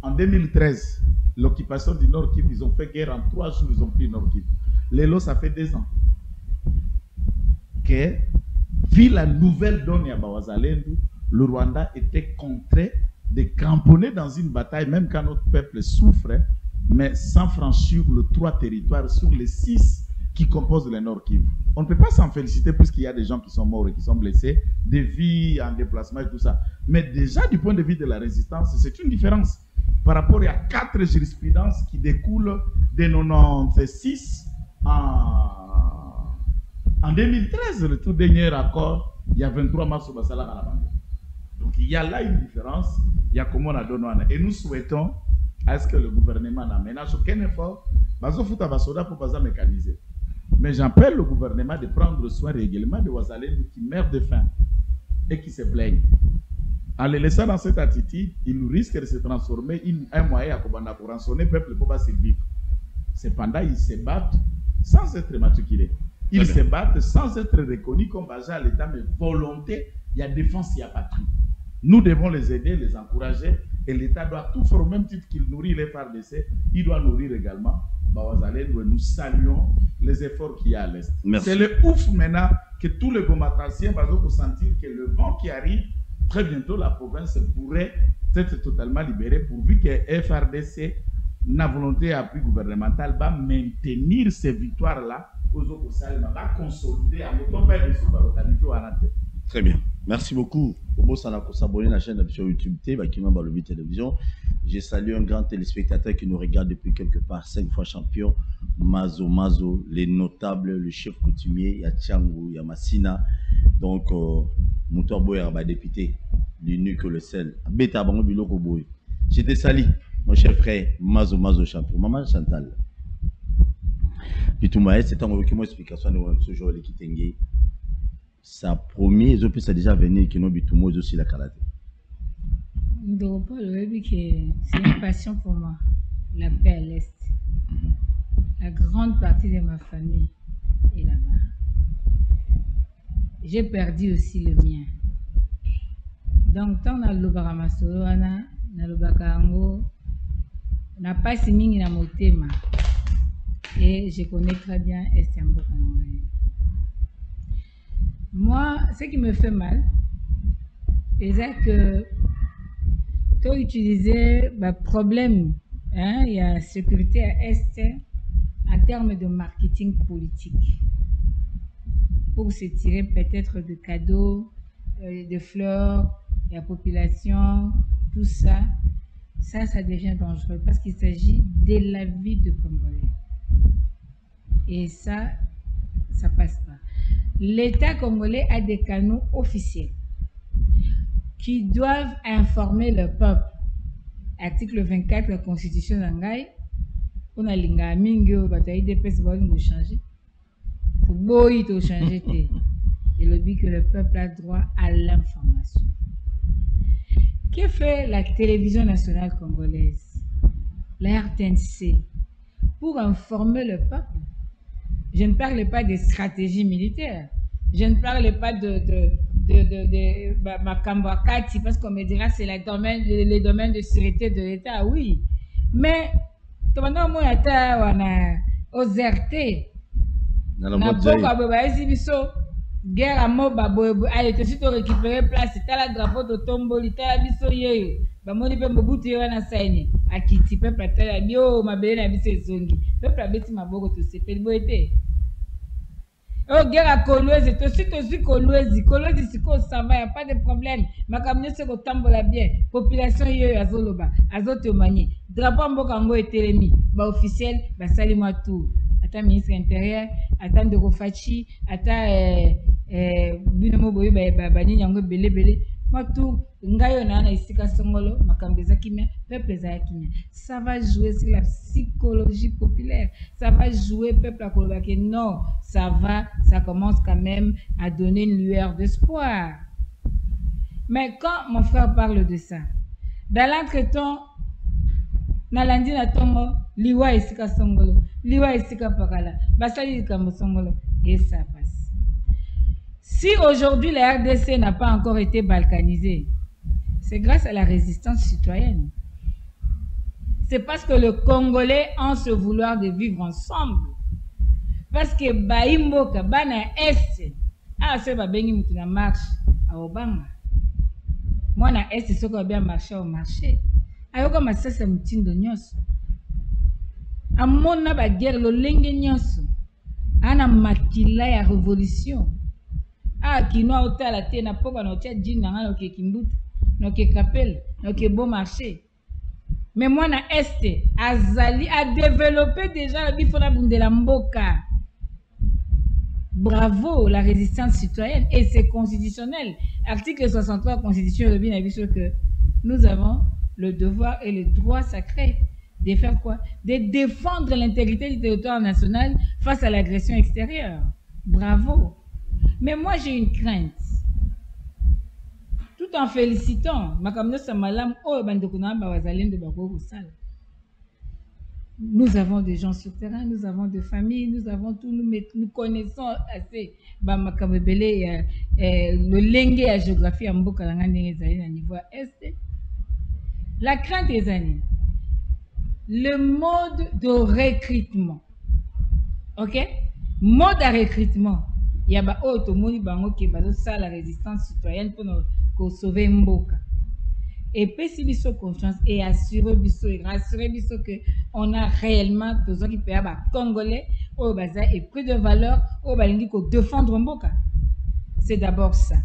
En 2013, l'occupation du Nord Kivu, ils ont fait guerre en 3 jours, ils ont pris le Nord Kivu. Lelo, ça fait 2 ans. Que, vu la nouvelle donne à Bawazalendu, le Rwanda était contraint de cramponner dans une bataille, même quand notre peuple souffre, mais sans franchir le 3 territoires sur les 6 qui composent le Nord Kivu. On ne peut pas s'en féliciter puisqu'il y a des gens qui sont morts et qui sont blessés, des vies en déplacement et tout ça. Mais déjà, du point de vue de la résistance, c'est une différence par rapport à 4 jurisprudences qui découlent de 96 en 2013, le tout dernier accord, il y a 23 mars au Bassala à la bande. Donc il y a là une différence, il y a comment on a donné. Et nous souhaitons est-ce que le gouvernement n'a ménage aucun effort? Bazo futa basoda pour pas mécaniser. Mais j'appelle le gouvernement de prendre soin régulièrement de Ouazalène qui meurent de faim et qui se plaignent. En les laissant dans cette attitude, il risque de se transformer en un moyen pour rançonner le peuple pour pas survivre. Cependant, ils se battent sans être matriculés. Ils se battent sans être reconnus comme agents à l'État, mais volonté, il y a défense, il y a patrie. Nous devons les aider, les encourager, et l'État doit tout faire au même titre qu'il nourrit les FARDC, il doit nourrir également Bawazalène. Nous saluons les efforts qu'il y a à l'Est. C'est le ouf maintenant que tous les combattanciens vont sentir que le vent qui arrive, très bientôt la province pourrait être totalement libérée pourvu que FARDC, la volonté appui gouvernementale, va maintenir ces victoires-là, va consolider à Très bien. Merci beaucoup. Pour s'abonner à la chaîne de YouTube Télévision. Je salue un grand téléspectateur qui nous regarde depuis quelque part, 5 fois champion, Mazo, les notables, le chef coutumier, Yachangu, Yamasina. Donc, Moutor Boyer, député, l'UNU que le sel. Beta Bango Biloko Boy. Je te salue, mon cher frère, Mazo champion. Maman Chantal. Pitoumae, c'est un document explication de ce jour qui tengue. Sa première, et puis ça déjà venu qui nous Bitoumo aussi la karaté. C'est une passion pour moi, la paix à l'Est. La grande partie de ma famille est là-bas. J'ai perdu aussi le mien. Donc, tant dans le Baramasoro, dans le Bakarango, on n'a pas si mingi na motema. Et je connais très bien Estambo Kanangay. Moi, ce qui me fait mal, c'est que tu as utilisé le problème, il y a sécurité à Est en termes de marketing politique pour se tirer peut-être de cadeaux, de fleurs, de la population, tout ça. Ça devient dangereux parce qu'il s'agit de la vie de Congolais. Et ça passe pas. L'État congolais a des canaux officiels qui doivent informer le peuple. Article 24 de la Constitution d'Angaï, on a l'inga mingo, bataille des pèses, nous changer. Pour boy, tout changer. Et le but que le peuple a droit à l'information. Que fait la télévision nationale congolaise, la RTNC, pour informer le peuple? Je ne parle pas des stratégies militaires. Je ne parle pas de Makambakati, parce qu'on me dira c'est les domaines de sûreté de l'État, oui. Mais, comment on a OZRT, guerre à Moba, allez, tout de suite récupérer place, c'est la drapeau de Tomboli, c'est la biso yeyo. Bamoni pe mobutu yo na saini. Akiti peuple atala bio mabele na biso ezongi. Peuple abeti maboko to sepeli boete. Oh, guerre à Kolwezi, tout de suite Kolwezi siko ça va, y a pas de problème. Makamne se ko tambola bien. Population yeyo azoloba, azotomani. Drapeau mboka ngo etelemi, ba officiel, ba sali moi tout. Ata ministre intérieur, ata Ndeko Fachi, ata binomo boyo ba nini yango belé. Moi tout ngayo na isika songolo makambeza kimia peuple za kimia. Ça va jouer sur la psychologie populaire. Ça va jouer peuple à Koloba que non, ça commence quand même à donner une lueur d'espoir. Mais quand mon frère parle de ça, dans l'entretemps Nalandi na tongo liwa isika songolo, liwa isika pakala, basali kambo songolo et ça passe. Si aujourd'hui la RDC n'a pas encore été balkanisée, c'est grâce à la résistance citoyenne. C'est parce que le Congolais a ce vouloir de vivre ensemble. Parce que Baimboka, Bana Est, c'est Babengi Mutuna marche à Obama. Moi, na Est, c'est ce qu'on a bien marché au marché. Ayoka masasa mutindo nyonso. Amona ba guerre lo lenge nyonso. Ana makila ya révolution. Kino otala te na poko na otia jin na ngalo ke kimbuta, no ke kapel, no ke bon marché. Mais moi na Est, Azali a développé déjà la bifona bundela mboka. Bravo la résistance citoyenne et c'est constitutionnel. Article 63 de la Constitution de que nous avons le devoir et le droit sacré De faire quoi? De défendre l'intégrité du territoire national face à l'agression extérieure. Bravo. Mais moi, j'ai une crainte. Tout en félicitant, nous avons des gens sur le terrain, nous avons des familles, nous avons tout, nous connaissons assez le lingue à géographie en niveau est. La crainte des années, le mode de recrutement, ok? Mode de recrutement, il y a ba auto moni bango qui bazo ça la résistance citoyenne pour sauver Mboka. Et puis biso confiance et assurer biso et rassurer biso que on a réellement besoin qui peut avoir congolais au bazar et prix de valeur au balingi ko défendre Mboka. C'est d'abord ça.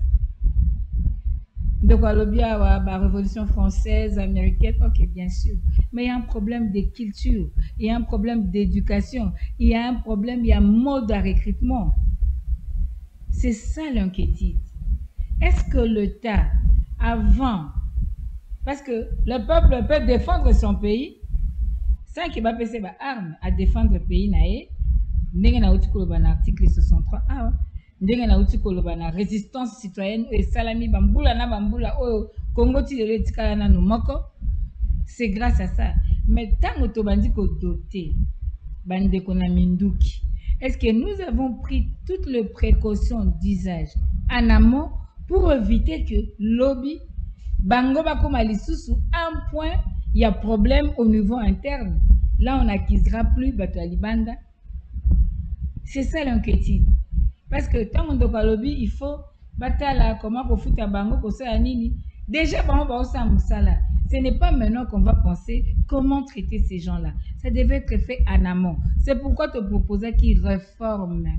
Donc la révolution française, américaine, ok, bien sûr. Mais il y a un problème de culture, il y a un problème d'éducation, il y a un problème, il y a un mode de recrutement. C'est ça l'inquiétude. Est-ce que l'État, avant, parce que le peuple peut défendre son pays, sans qu'il va passer par armes à défendre le pays, l'article 63A, la résistance citoyenne et salami bambula na bambula o Congo ti de letikala na moko, c'est grâce à ça. Mais tant que bandi ko doté bande kona minduki, est-ce que nous avons pris toutes les précautions d'usage en amont pour éviter que lobby bango bakoma lisusu un point il y a problème au niveau interne, là on n'acquisera plus bato ya libanda. C'est ça l'inquiétude. Parce que tant qu'on doit lobby, il faut battre comment pour foutre à bango pour ça nini. Déjà bango ba osa musala. Ce n'est pas maintenant qu'on va penser comment traiter ces gens-là. Ça devait être fait en amont. C'est pourquoi te proposer qu'ils reforment.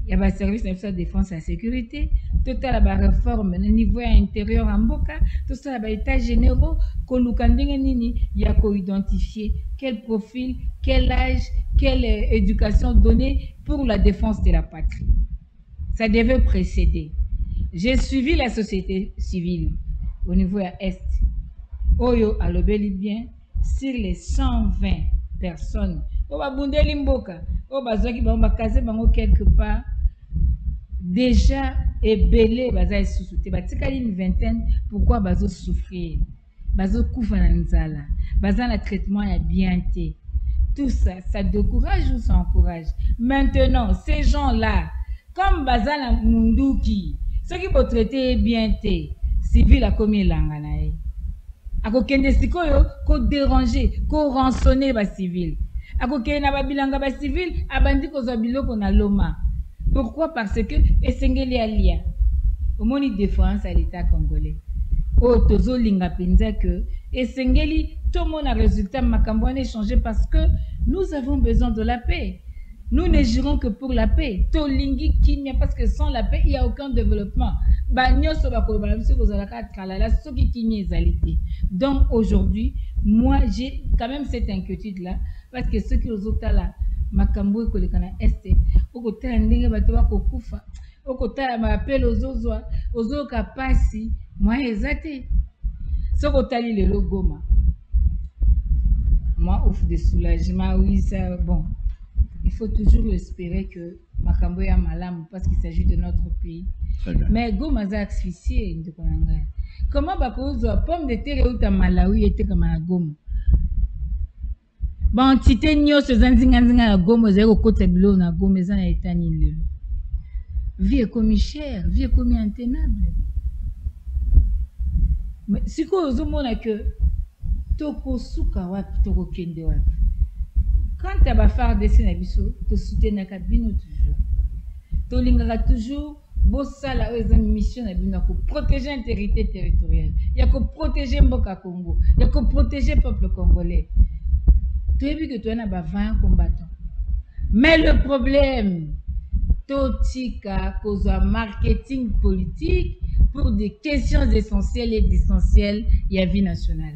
Il y a un service de défense et de sécurité, tout ça la réforme au niveau intérieur en Mboka, tout ça la état généraux, il y a qu'à identifier quel profil, quel âge, quelle éducation donner pour la défense de la patrie. Ça devait précéder. J'ai suivi la société civile au niveau à Est. Oyo a lobeli bien sur les 120 personnes. Oba bundeli Mboka, oba zoki ba kaze bango quelque part. Déjà ébélé baza sous-souté batikali une vingtaine, pourquoi bazo souffrir bazo kufa na nzala baza na traitement ya bien té. Tout ça, ça décourage ou ça encourage? Maintenant, ces gens-là, comme baza na munduki, ceux qui peuvent traiter bien té, civil a commis l'anganae. Ako kende sikoyo ko déranger, ko rançonner ba civil. Ako kende na babilanga ba civil abandi ko zabiloko na loma. Pourquoi? Parce que Esengeli Alia, au moins une défense à l'État congolais. Oh, tozo linga penza que Esengeli, tout le monde a résultat makambo échangé parce que nous avons besoin de la paix. Nous ne jurons que pour la paix. Tolingi kimia parce que sans la paix, il n'y a aucun développement. Donc aujourd'hui, moi j'ai quand même cette inquiétude-là parce que ceux qui ont là, makambo kolekana este okotala ndenge bato bakokufa okotala mapele ozoka pasi moi ezate sokotali lelo Goma, moi offre de soulagement, oui ça bon, il faut toujours espérer que makambo ya malamu parce qu'il s'agit de notre pays. Mais Goma za asphyxié ndekonanga comment bakozo pomme de terre uta Malawi était comme à Goma. Bon, tite nyos zanzinga na Goma zero kota bilo na Goma za na etani lelo. Vie comme chère, vie comme intenable. Mais si ko ozomona que toko suka wapi toko kende wapi. Quand tu vas faire des scènes biso, te soutenir kabino toujours. To lingaka toujours bosala oza mission na bino ko protéger l'intégrité territoriale. Il y a que protéger Mboka Congo, il y a que protéger le peuple congolais. Tu as vu que tu as 20 combattants. Mais le problème, totika cause marketing politique pour des questions essentielles et d'essentielles, il y a vie nationale.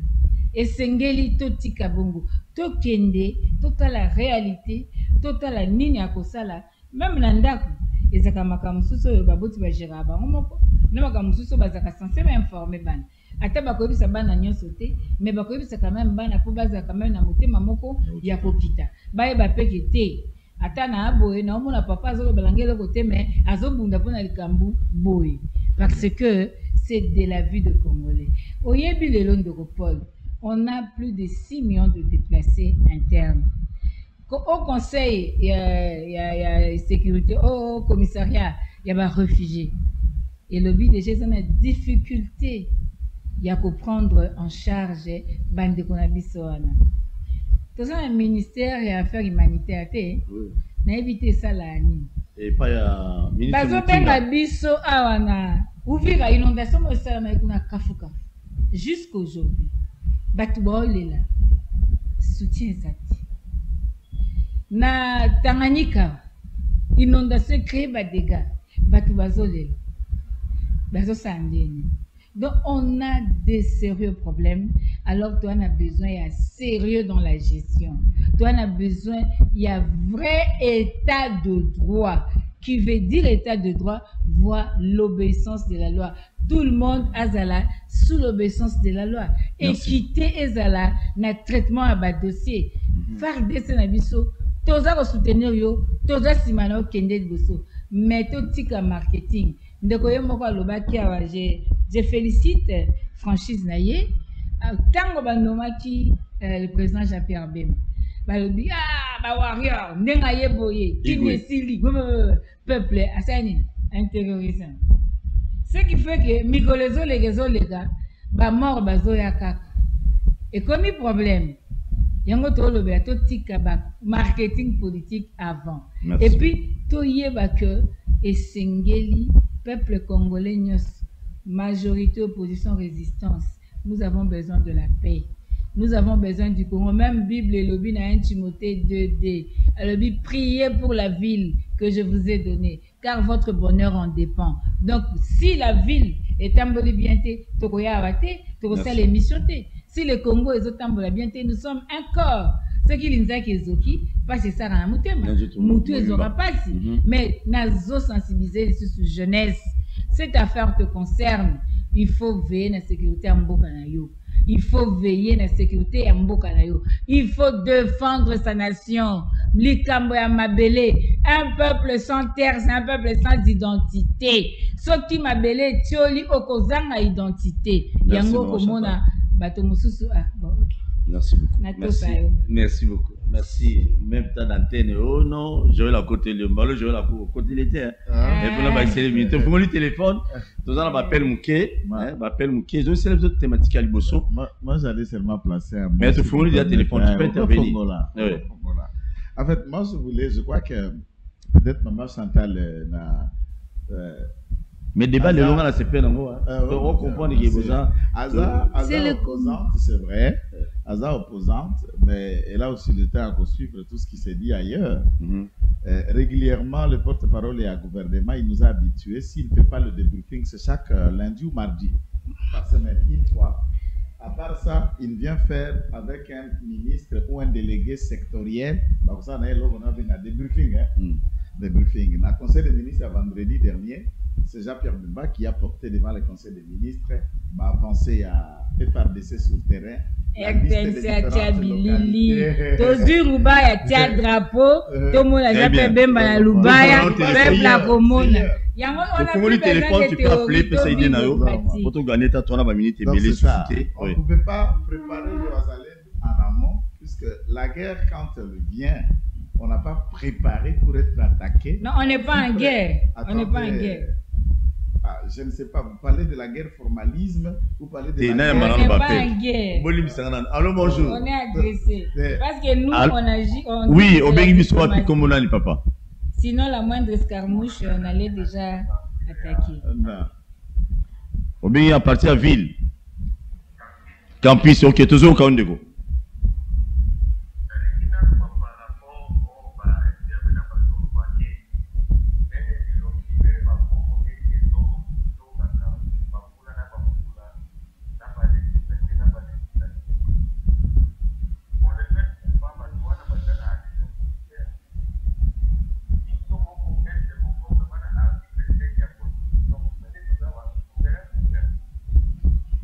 Et Sengeli totika bongo, tokende, total la réalité, total la nini akosala, même nandaku, ezaka makamususo yo baboti ba géraba ngomoko, na makamususo bazaka censé m'informer ban. ata bakoyebisa bana nyonso te mais bakoyebisa quand même bana mpo bazala quand même na motema moko ya kokita bayeba peke te ata na boye naomona papa azolobela nge eloko te mais azobunda mpo na likambo boye parce que c'est de la vie de Congolais. Oyebi lelo ndeko Paul, on a plus de 6 millions de déplacés internes. Au conseil, il y a sécurité, au commissariat, il y a des réfugiés. Et le but déjà, c'est une difficulté. Il y a qu'à prendre en charge bande konabisoana. Tout ça, un ministère et affaires humanitaires, n'a évité ça là. Et pas ya ministre. Bazo benga biso awana. Ouvrir la inondation, moi, ça m'a été kafuka. Jusqu'aujourd'hui, Batouba Olela, soutien Zati. Na Tanganyika, inondation créée par des dégâts. Batouba Olela. Bazo Sandini. Donc, on a des sérieux problèmes. Alors, toi, on a besoin, il y a sérieux dans la gestion. Toi, on a besoin, il y a vrai état de droit. Qui veut dire état de droit, voit l'obéissance de la loi. Tout le monde a zala sous l'obéissance de la loi. Équité et zala na traitement à bas dossier. Faire des sénabiso, toza ko soutenir yo, toza simana kende boso. Méthodique marketing. Ndeko yo moko alobaki awa je félicite franchise naye. Tango banomaki le président Jean-Pierre Bemba. Balobi ba warrior ndenga yeboye kini sili peuple asani intériorisme. Ce qui fait que mikolezo legezo lega ba mort bazo ya kaka. Et comme problème yango to lobela to tika ba marketing politique avant. Merci. Et puis to yeba que esengeli peuple congolais nyos majorité opposition résistance. Nous avons besoin de la paix. Nous avons besoin du Congo. Même Bible et lobby na 1 Timothée 2D. Lobby, priez pour la ville que je vous ai donnée, car votre bonheur en dépend. Donc, si la ville est tamboli bien, tokoya abate, tokosa l'émission. Si le Congo est tambola bien, nous sommes un corps. Ce qui l'inzaki ezoki, pas c'est ça dans mutema. Mutu ezora pas si. Mais nazo sensibiliser sur jeunesse. Cette affaire te concerne. Il faut veiller à la sécurité en Bokanayo. Il faut veiller à la sécurité en Bokanayo. Il faut défendre sa nation. Likambo ya mabele. Un peuple sans terre, c'est un peuple sans identité. Soki mabele tioli okozanga identité. Yango komona bato mususu bon OK. Merci beaucoup. Merci beaucoup. Merci. Même temps d'antenne. Oh non, j'aurais la côté le ballon, j'aurais la côté l'été. Et puis là, c'est les minutes. Pour le téléphone, tout ça, on m'appelle Mouké. M'appelle Mouké. Je sais les autres thématiques à Liboso. Moi, j'allais seulement placer un. Mais tu fournis déjà téléphone, tu peux intervenir. En fait, moi, je crois que peut-être Maman Chantal mais débat les longs là c'est pas non on comprend qu'il y a besoin Aza opposante, c'est vrai. Aza opposante, mais elle a aussi le temps à suivre tout ce qui s'est dit ailleurs. Régulièrement, le porte-parole et à gouvernement, il nous a habitués. S'il ne fait pas le débriefing, c'est chaque lundi ou mardi par semaine, une fois. À part ça, il vient faire avec un ministre ou un délégué sectoriel. Bah, ça, on a un débriefing. Débriefing. Dans le conseil des ministres, vendredi dernier, c'est Jean-Pierre Bemba qui a porté devant le conseil des ministres, avancé à FRDC sur le terrain. Yango on a plus téléphone, tu peux appeler, peut s'aider nayo. Pour te gagner ta tourne à minute et mêler suscité. On ne pouvait pas préparer le Azalène en amont, puisque la guerre, quand elle vient, on n'a pas préparé pour être attaqué. Non, on n'est pas en guerre. On n'est pas en guerre. Je ne sais pas, vous parlez de la guerre formalisme, vous parlez de la guerre. On n'est pas en guerre. Allô, bonjour. On est agressé. Parce que nous, on agit. Oui, au Béni Bissoa, comme on a dit, papa. Sinon, la moindre escarmouche, on allait déjà attaquer. Au Béni, à partir de la ville. Campus, ok, toujours au Kaundego.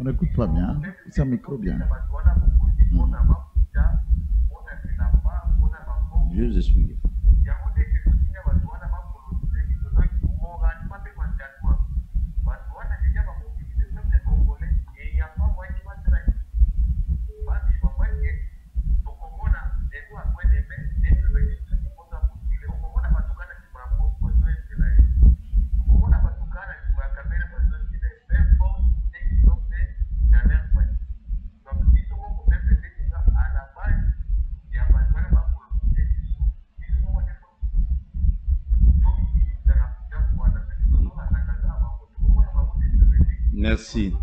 n'écoute pas bien. Ça micro bien. Je vais vous expliquer. Merci.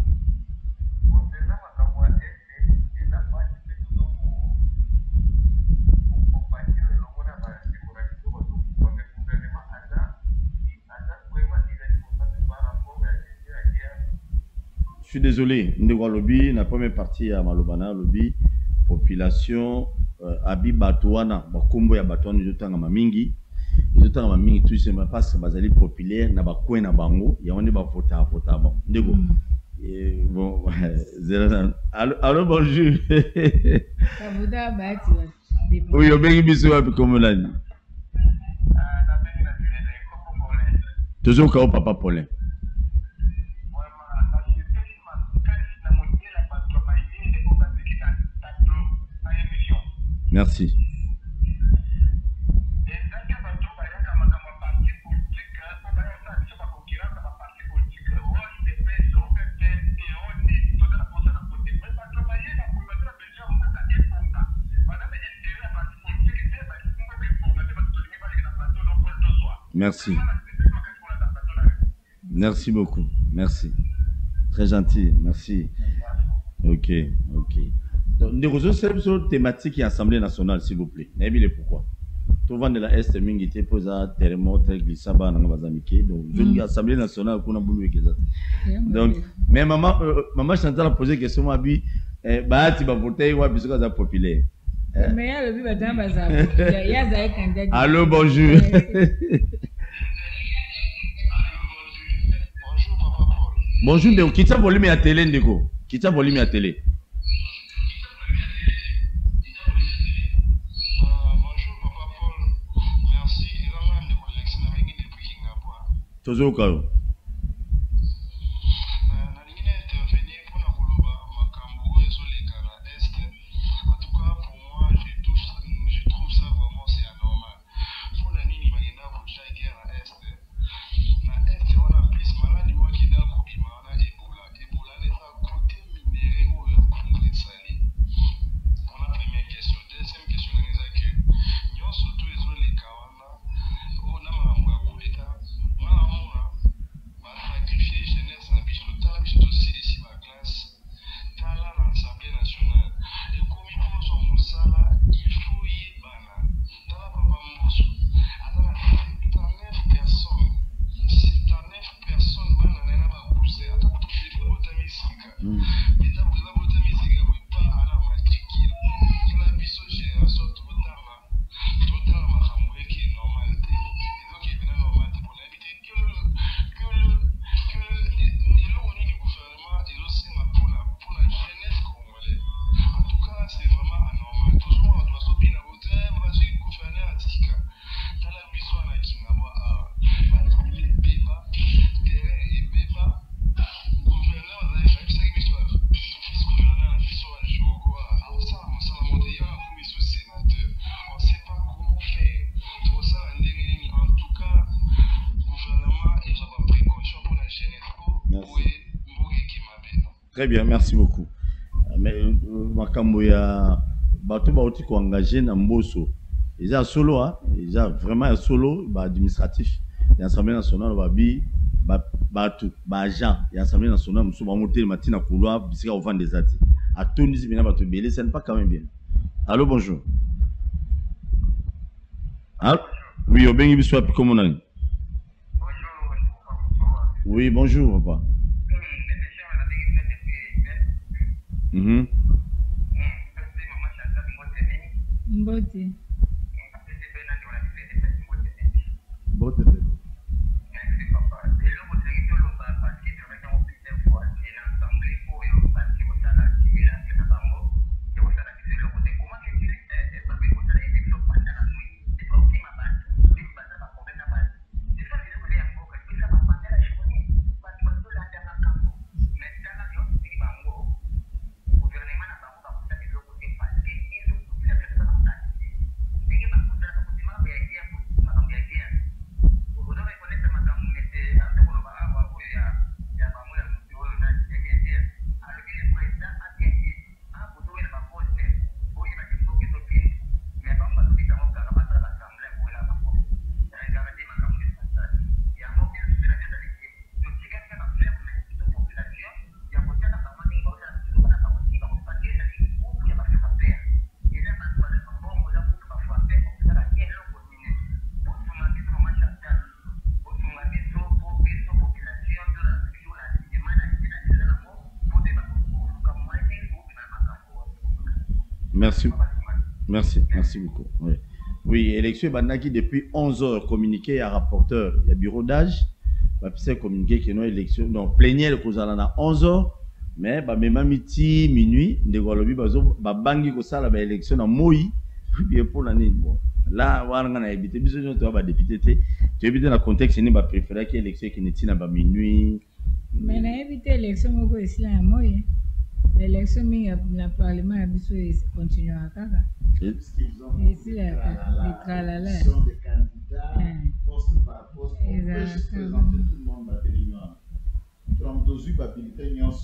Je suis désolé, Ndegwa Lobby, la première partie à Malobana Lobby, population, Abi Batouana, Bakumbo ya Batouana, Jotanga Mamingi, Jotanga Mamingi, tout c'est parce que Bazali populaire, na Bakoué na Bango, il y a un débat vota, bon, Ndego. Bon, allô, bonjour. Oui, on est bien comme l'année. Toujours quand papa Paulin. Merci. Merci. Merci beaucoup. Merci. Très gentil. Merci. Ok. Des ressources sur thématique et Assemblée nationale, s'il vous plaît. N'avez pourquoi. Tout le monde de la Est, Mingité, posa, thermomètre, glissaba, n'angabazamike. Donc, je dis Assemblée nationale, qu'on a voulu que ça. Donc, mais maman Chantal a posé question, moi, bi, bah, tu vas voter, ouais, puisque ça populaire. Mais il y a le but, il y a Zahir Kandia. Allô, bonjour. Bonjour, Ndeko. Qui t'a volé à télé, Ndeko? Qui t'a volé à télé? Toujours au cas où. Très bien, merci beaucoup. Mais Makambo ya bato baoti ko engagé na mboso. Ils ont solo ils ont vraiment solo administratif. L'Assemblée nationale bato agent l'Assemblée nationale muso ba monter matina couloir bisika au vent des ati. À Tunis bina bato belé, ça n'est pas quand même bien. Allô, bonjour. Ah, oui, au bengi biswa comment on a. Oui, bonjour papa. Mbote. Merci beaucoup. Oui. Oui, élection Bandaki depuis 11 heures communiqué à rapporteur, il y a bureau d'âge, bah puis communiqué que non élection donc plénière que ça à 11 heures mais bah même midi minuit de golobi bazo ba bangi ko sala ba élection na moi bien pour l'année bon là on a habité biso to ba député tu habité dans contexte ni ba préférer que élection qui n'est na ba minuit mais na habité élection moko ici là moi l'élection mi na parlement a biso continue à kaka ici là les tralala des candidats poste par poste on peut juste présenter tout le monde à l'union from those who habilité nyos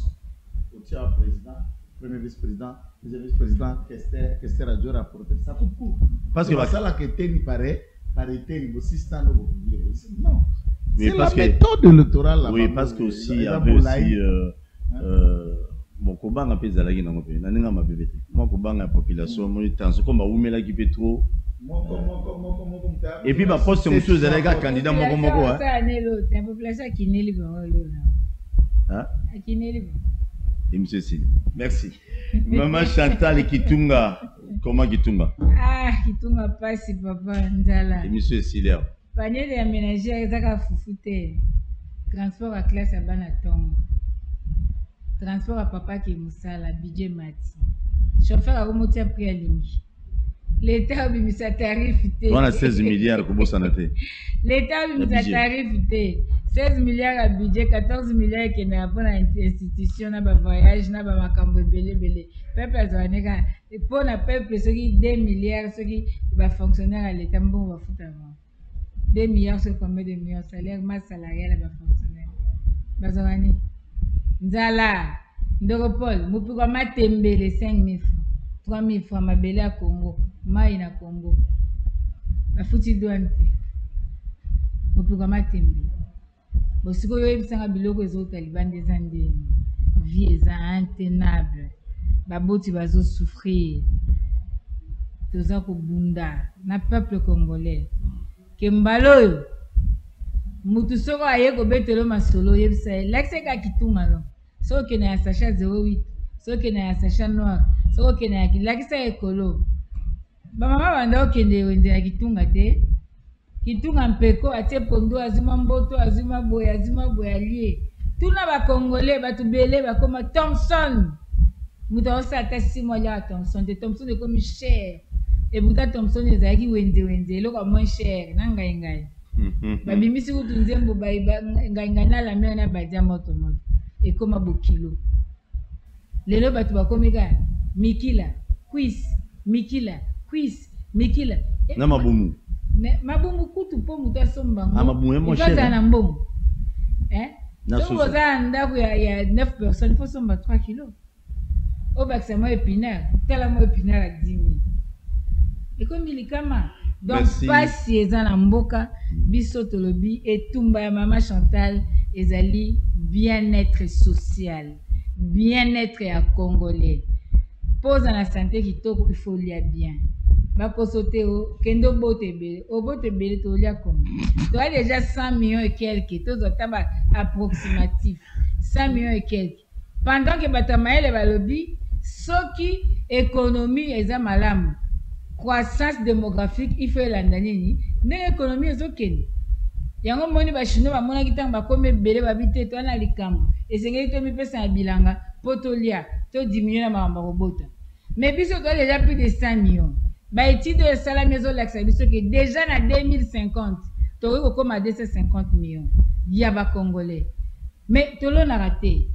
au tiers président premier vice-président deuxième vice-président Kester radio rapporteur ça coupe court parce que ça là que teni paraît parité au système non c'est la méthode électorale là oui parce que aussi il y avait aussi bon kobanga pe zalaki nango pe naninga mabebete moi kobanga population moi tension comme baumela ki pe trop et puis ba poste monsieur zalaka candidat moko hein ça nelo la population qui neli bon hein qui neli et monsieur Sili merci maman Chantal Kitunga comment Kitunga Kitunga passe papa nzala et monsieur Sili panier de ménager ezaka fufute transport à classe à bana tongo transport à papa qui musala budget mati chauffeur à remonter prix à lingi l'état bimisa tarif té on a 16 milliards ko bosana té l'état bimisa tarif té 16 milliards à budget 14 milliards qui na pour institution na ba voyage na ba makambo belé peuple azaneka pour na peuple ce qui 2 milliards ce qui va fonctionnaire à l'état bon va foutre avant 2 milliards c'est combien de milliards salaire masse salariale va fonctionnaire bazani nzala ndoko Paul mupiko matembele 5000 francs 3000 francs mabele à Congo mai na Congo bafuti douane mupiko matembele bosiko yo ebisanga biloko ezotaliban des années vie eza intenable baboti bazo souffrir toza kobunda na peuple congolais kembalo mutu soko aye kobetelo masolo yebisa lakseka kitunga no soko kena ya sacha 08 soko kena ya sacha noir soko kena ya kilakisa ekolo bamama banda okende wende ya kitunga te kitunga mpeko atie pondo azima mboto azima boya lie tuna ba congolais batu bele bakoma Thompson mutu osa ta 6 mois ya Thompson te Thompson de comme cher et buta Thompson ezaki wende eloko moins cher na ngai babimisi kutu nzembo ngai na la mer na badia moto et comme bokilo lelo batu bakomeka mikila quiz na mabumu mabumu kutu po mutu asombango mabumu mo cher na mbongo donc oza ndako ya 9 personnes faut somba 3 kilos au bakisa mo épinard tala mo épinard à 10 000 et comme il kama donc pasi eza na mboka biso tolobi etumba ya mama Chantal ezali bien-être social bien-être ya congolais pose na santé kitoko il faut lia bien bakosote o kendo botebele obotebele to lia comme tu as déjà 100 millions et quelques tozotaba approximatif 100 millions et quelques pendant que batamaele balobi soki économie eza malamu croissance démographique il faut elanda nini ndenge économie ezokende yango moni bachinois bamonaki ntango bakomi ebele babite to na likambo esengeli tomipesa na bilanga mpo tolia to diminue na makambo kobota mais biso to déjà plus de 100 millions baétude oyo esalami ezolakisa biso ke déjà na 2050 tokoki kokoma 250 millions ya bacongolais mais tolonaka te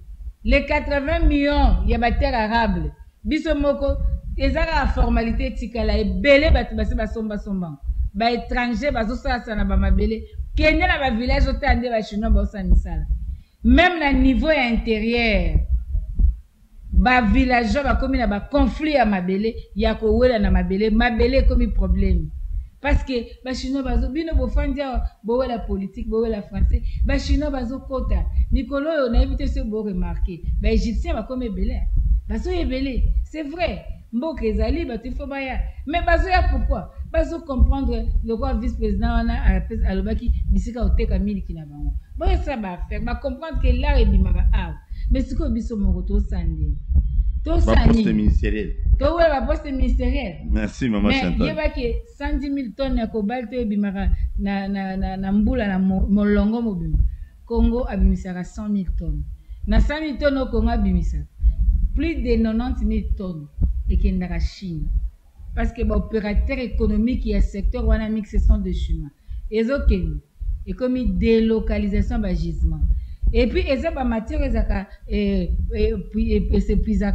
les 80 millions ya baterre arable biso moko ezaka formalité tikala ebele bato base basomba baétranger bazosalasa na bamabele kende na bavillage otande bachinois baosala misala même na niveau ya intérieur bavillageois bakomi na baconflit ya mabele ya kowela na mabele ekomi problème parce que bachinois bazo bino bofandi awa bowela politique bowela français bachinois bazokota mikolo oyo nayebi te so boremarke baégyptien bakomi ebele bazoyebele c'est vrai mboka ezali bato ifo baya mais bazoya pourquoi bazo comprendre le roi vice-président wana alobaki bisika oteka miliki na bango boyesa baaffaire bacomprendre ke l'art ebimaka awa mais sikoyo biso moko tosande Tout ça. Poste ministériel. Tout est poste ministériel. Merci, maman Chantal. Mais il y a que 110 000 tonnes de cobalt et bimara na mbula na molongo mobimba. Congo abimisaka 100 000 tonnes. Na 100 000 tonnes au Congo abimisa. Plus de 90 000 tonnes et qui est dans la Chine. Parce que l'opérateur économique qui est secteur wana mix sont de chemin. Et comme une délocalisation de gisement. Et puis, et ça, matière, et c'est plus ça.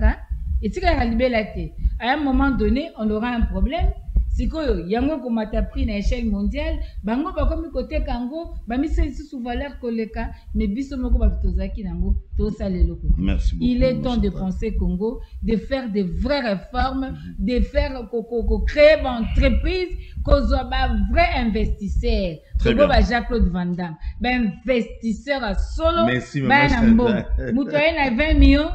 Et si à un moment donné, on aura un problème. Si il y a un prix à l'échelle mondiale, bango ba comme côté kango, ba mi c'est sous valeur koleka, mais biso moko ba tozaki nango, to salé loko. Merci beaucoup. Il est temps de penser Congo, de faire de vraies réformes, de faire créer une entreprise, qu'on soit un vrai investisseur. Très bien. Jacques-Claude Van Damme, ben investisseur à solo, merci, ben moutoyen à 20 millions.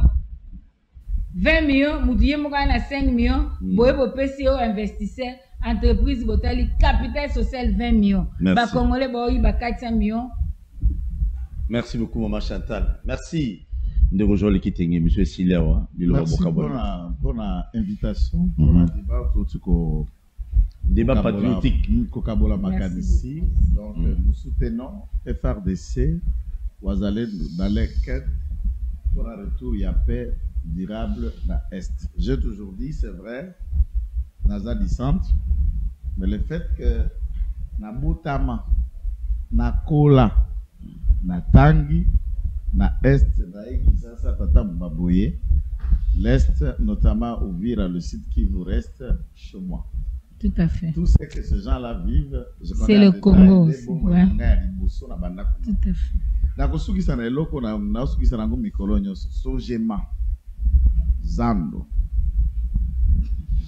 20 millions, moudouye mouka na 5 millions, boye bo PCO investisseur, entreprise botali, capital social 20 millions. Ba Congolais boye ba 400 millions. Merci beaucoup, maman Chantal. Merci de rejoindre l'équipe, monsieur Silewa. Merci pour la invitation, pour le débat autour débat patriotique. Kokabola Makanisi. Donc, nous soutenons FRDC, Ouazalé, dans les quêtes pour un retour, il y a paix durable dans l'Est. J'ai toujours dit, c'est vrai, Naza du centre, mais le fait que na Boutama, na Kola, na Tangi, na Est, na Ekisasa, Tata Mbaboye, l'Est, notamment Ouvira, le site qui vous reste chez moi. Tout à fait. Tout ce que ces gens-là vivent, c'est le Congo. Ouais. Tout à fait. Nakosukisa na eloko na sukisa nango mikolo nyonso Sogema Zando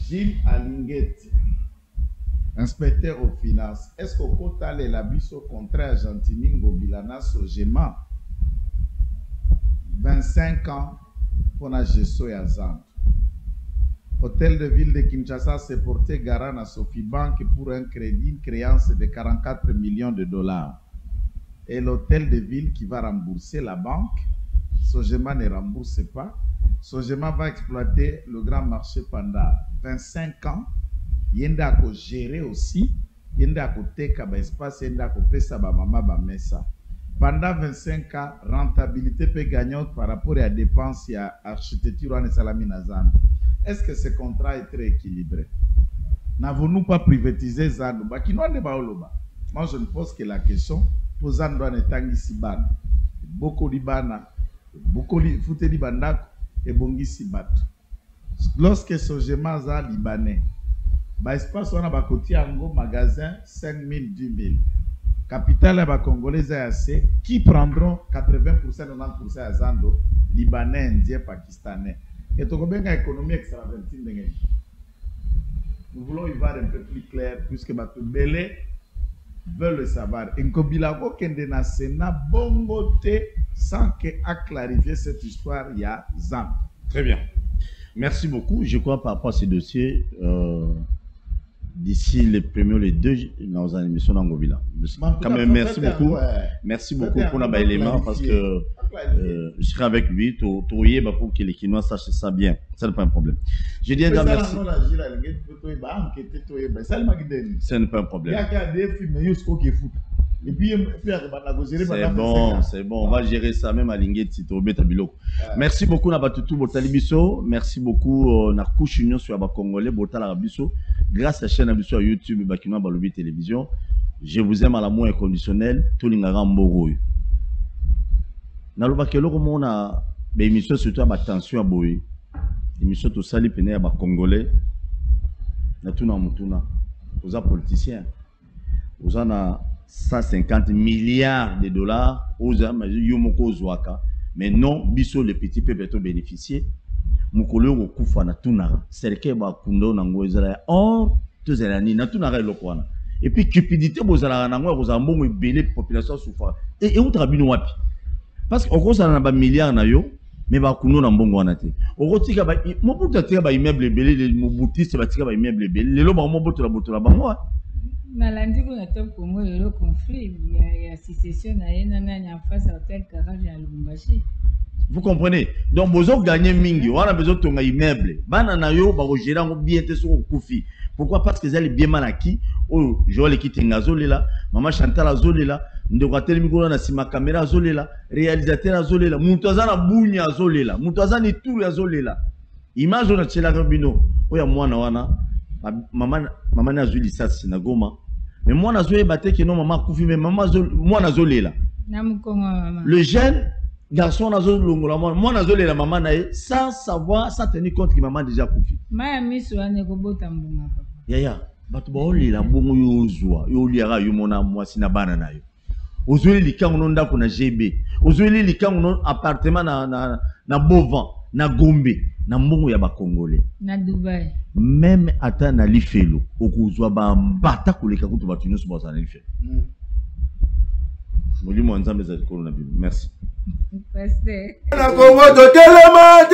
Gilles Alingeti inspecteur aux finances. Est-ce qu'au Kotale la biso contre Argentini Ngobilana Sogema 25 ans pour la gestion ya Zando. Hôtel de ville de Kinshasa s'est porté garant à Sofibank pour un crédit, une créance de 44 millions de dollars. Et l'hôtel de ville qui va rembourser la banque, Sogema ne rembourse pas. Sogema va exploiter le grand marché pendant 25 ans. Yenda ko gérer aussi, yenda ko teka ba espace, yenda ko pesa ba mama ba mesa. Pendant 25 ans, rentabilité peut gagnante par rapport à la dépense et à l'architecture en Salami Nazan. Est-ce que ce contrat est très équilibré? N'avons-nous pas privatisé Zando? Moi, je ne pose que la question. Posando en étant ici ban. Beaucoup libana, beaucoup fouté libanda et bongisi bat. Lorsque Sogema za libanais, ba espace on a ba côté ango magasin 5 000, 10 000. Capital ba congolais assez qui prendront 80%, 90% à Zando, libanais, indien, pakistanais. Et tu as une économie extravertie. Nous voulons y voir un peu plus clair, puisque Batou Belé veut le savoir. Nkobilako kende na Sénat bongote sans que a clarifié cette histoire il y a Zan. Très bien. Merci beaucoup. Je crois par rapport à ces dossiers, d'ici les premiers ou les deux, dans une émission d'Angobila. Quand même, merci beaucoup. Merci beaucoup pour l'élément parce que je serai avec lui. Pour que les Kinois sachent ça bien. Ça n'est pas un problème. Je dis déjà merci. Ce n'est pas un problème. C'est bon. On va gérer ça même à Lingeti, Biloko. Merci beaucoup, Nabatutu Botalibiso. Merci beaucoup, Nakouch Union sur Aba Congolais, Botalabiso. Grâce à la chaîne Abiso à YouTube, Bakinois Balobi Télévision. Je vous aime à l'amour inconditionnel. Tolingara Mboro. Nalobakelo comme on a des émissions surtout à attention à Boy. Émission tout sali pené à Congolais. Natuna Mutuna. Vous êtes politiciens. Vous en a 150 milliards de dollars aux Yomoko Zouaka. Mais non, biso le petit peuple peut bénéficier. Mukolo au Koufa Natunara. C'est le cas de Kundo Nango Israël. Or, tous les années, Natunara est le Kouana. Et puis, cupidité, vous allez en avoir, vous avez un bon belé population souffrant. Et où travaillez nous wapi? Parce qu'au gros, ça n'a pas milliards na yo, mais bah kuno na mbongo anate. Au gros, tika ba, mo buta tika ba immeuble belé, le mobutis ba tika ba immeuble belé. Le lo ba mo boto la ba moi. Nalandi ko na top Congo le conflit, il y a sécession na yena na en face à hôtel Garage à Lubumbashi. Vous comprenez? Donc, vous avez gagné mingi, on a besoin de ton immeuble. Banana yo, ba gérer en bien te sur koufi. Pourquoi? Parce que c'est bien mal acquis. Oh, Joël qui t'enga zolela, maman Chantal zolela, ndokatel mikolo na sima caméra zolela, réalisateur zolela, muntazana bunya zolela, muntazana tour ya zolela. Image on a tchela bino, oya mwana wana, maman na zuli sa sinagoma. Mais moi na zoé baté que non maman koufi mais maman moi na zolela. Le jeune garçon na zo longola moi na zolela maman na sans savoir, sans tenir compte que maman déjà koufi. Maya miso ane kobota mbonga papa. Yaya, batu ba olela mbongo yo zwa, yo liara yo mona mwasi na bana na yo. Ozweli likango no ndako na GB. Ozweli likango no appartement na Bovan, na Gombe, na mbongo ya ba Congolais. Na Dubaï. Même ata na Lifelo, okozwa ba mbata koleka kutu batu nyonso ba na Lifelo. Molimo nzambe za kolo na Bible. Merci. Pasteur. Na Congo to telema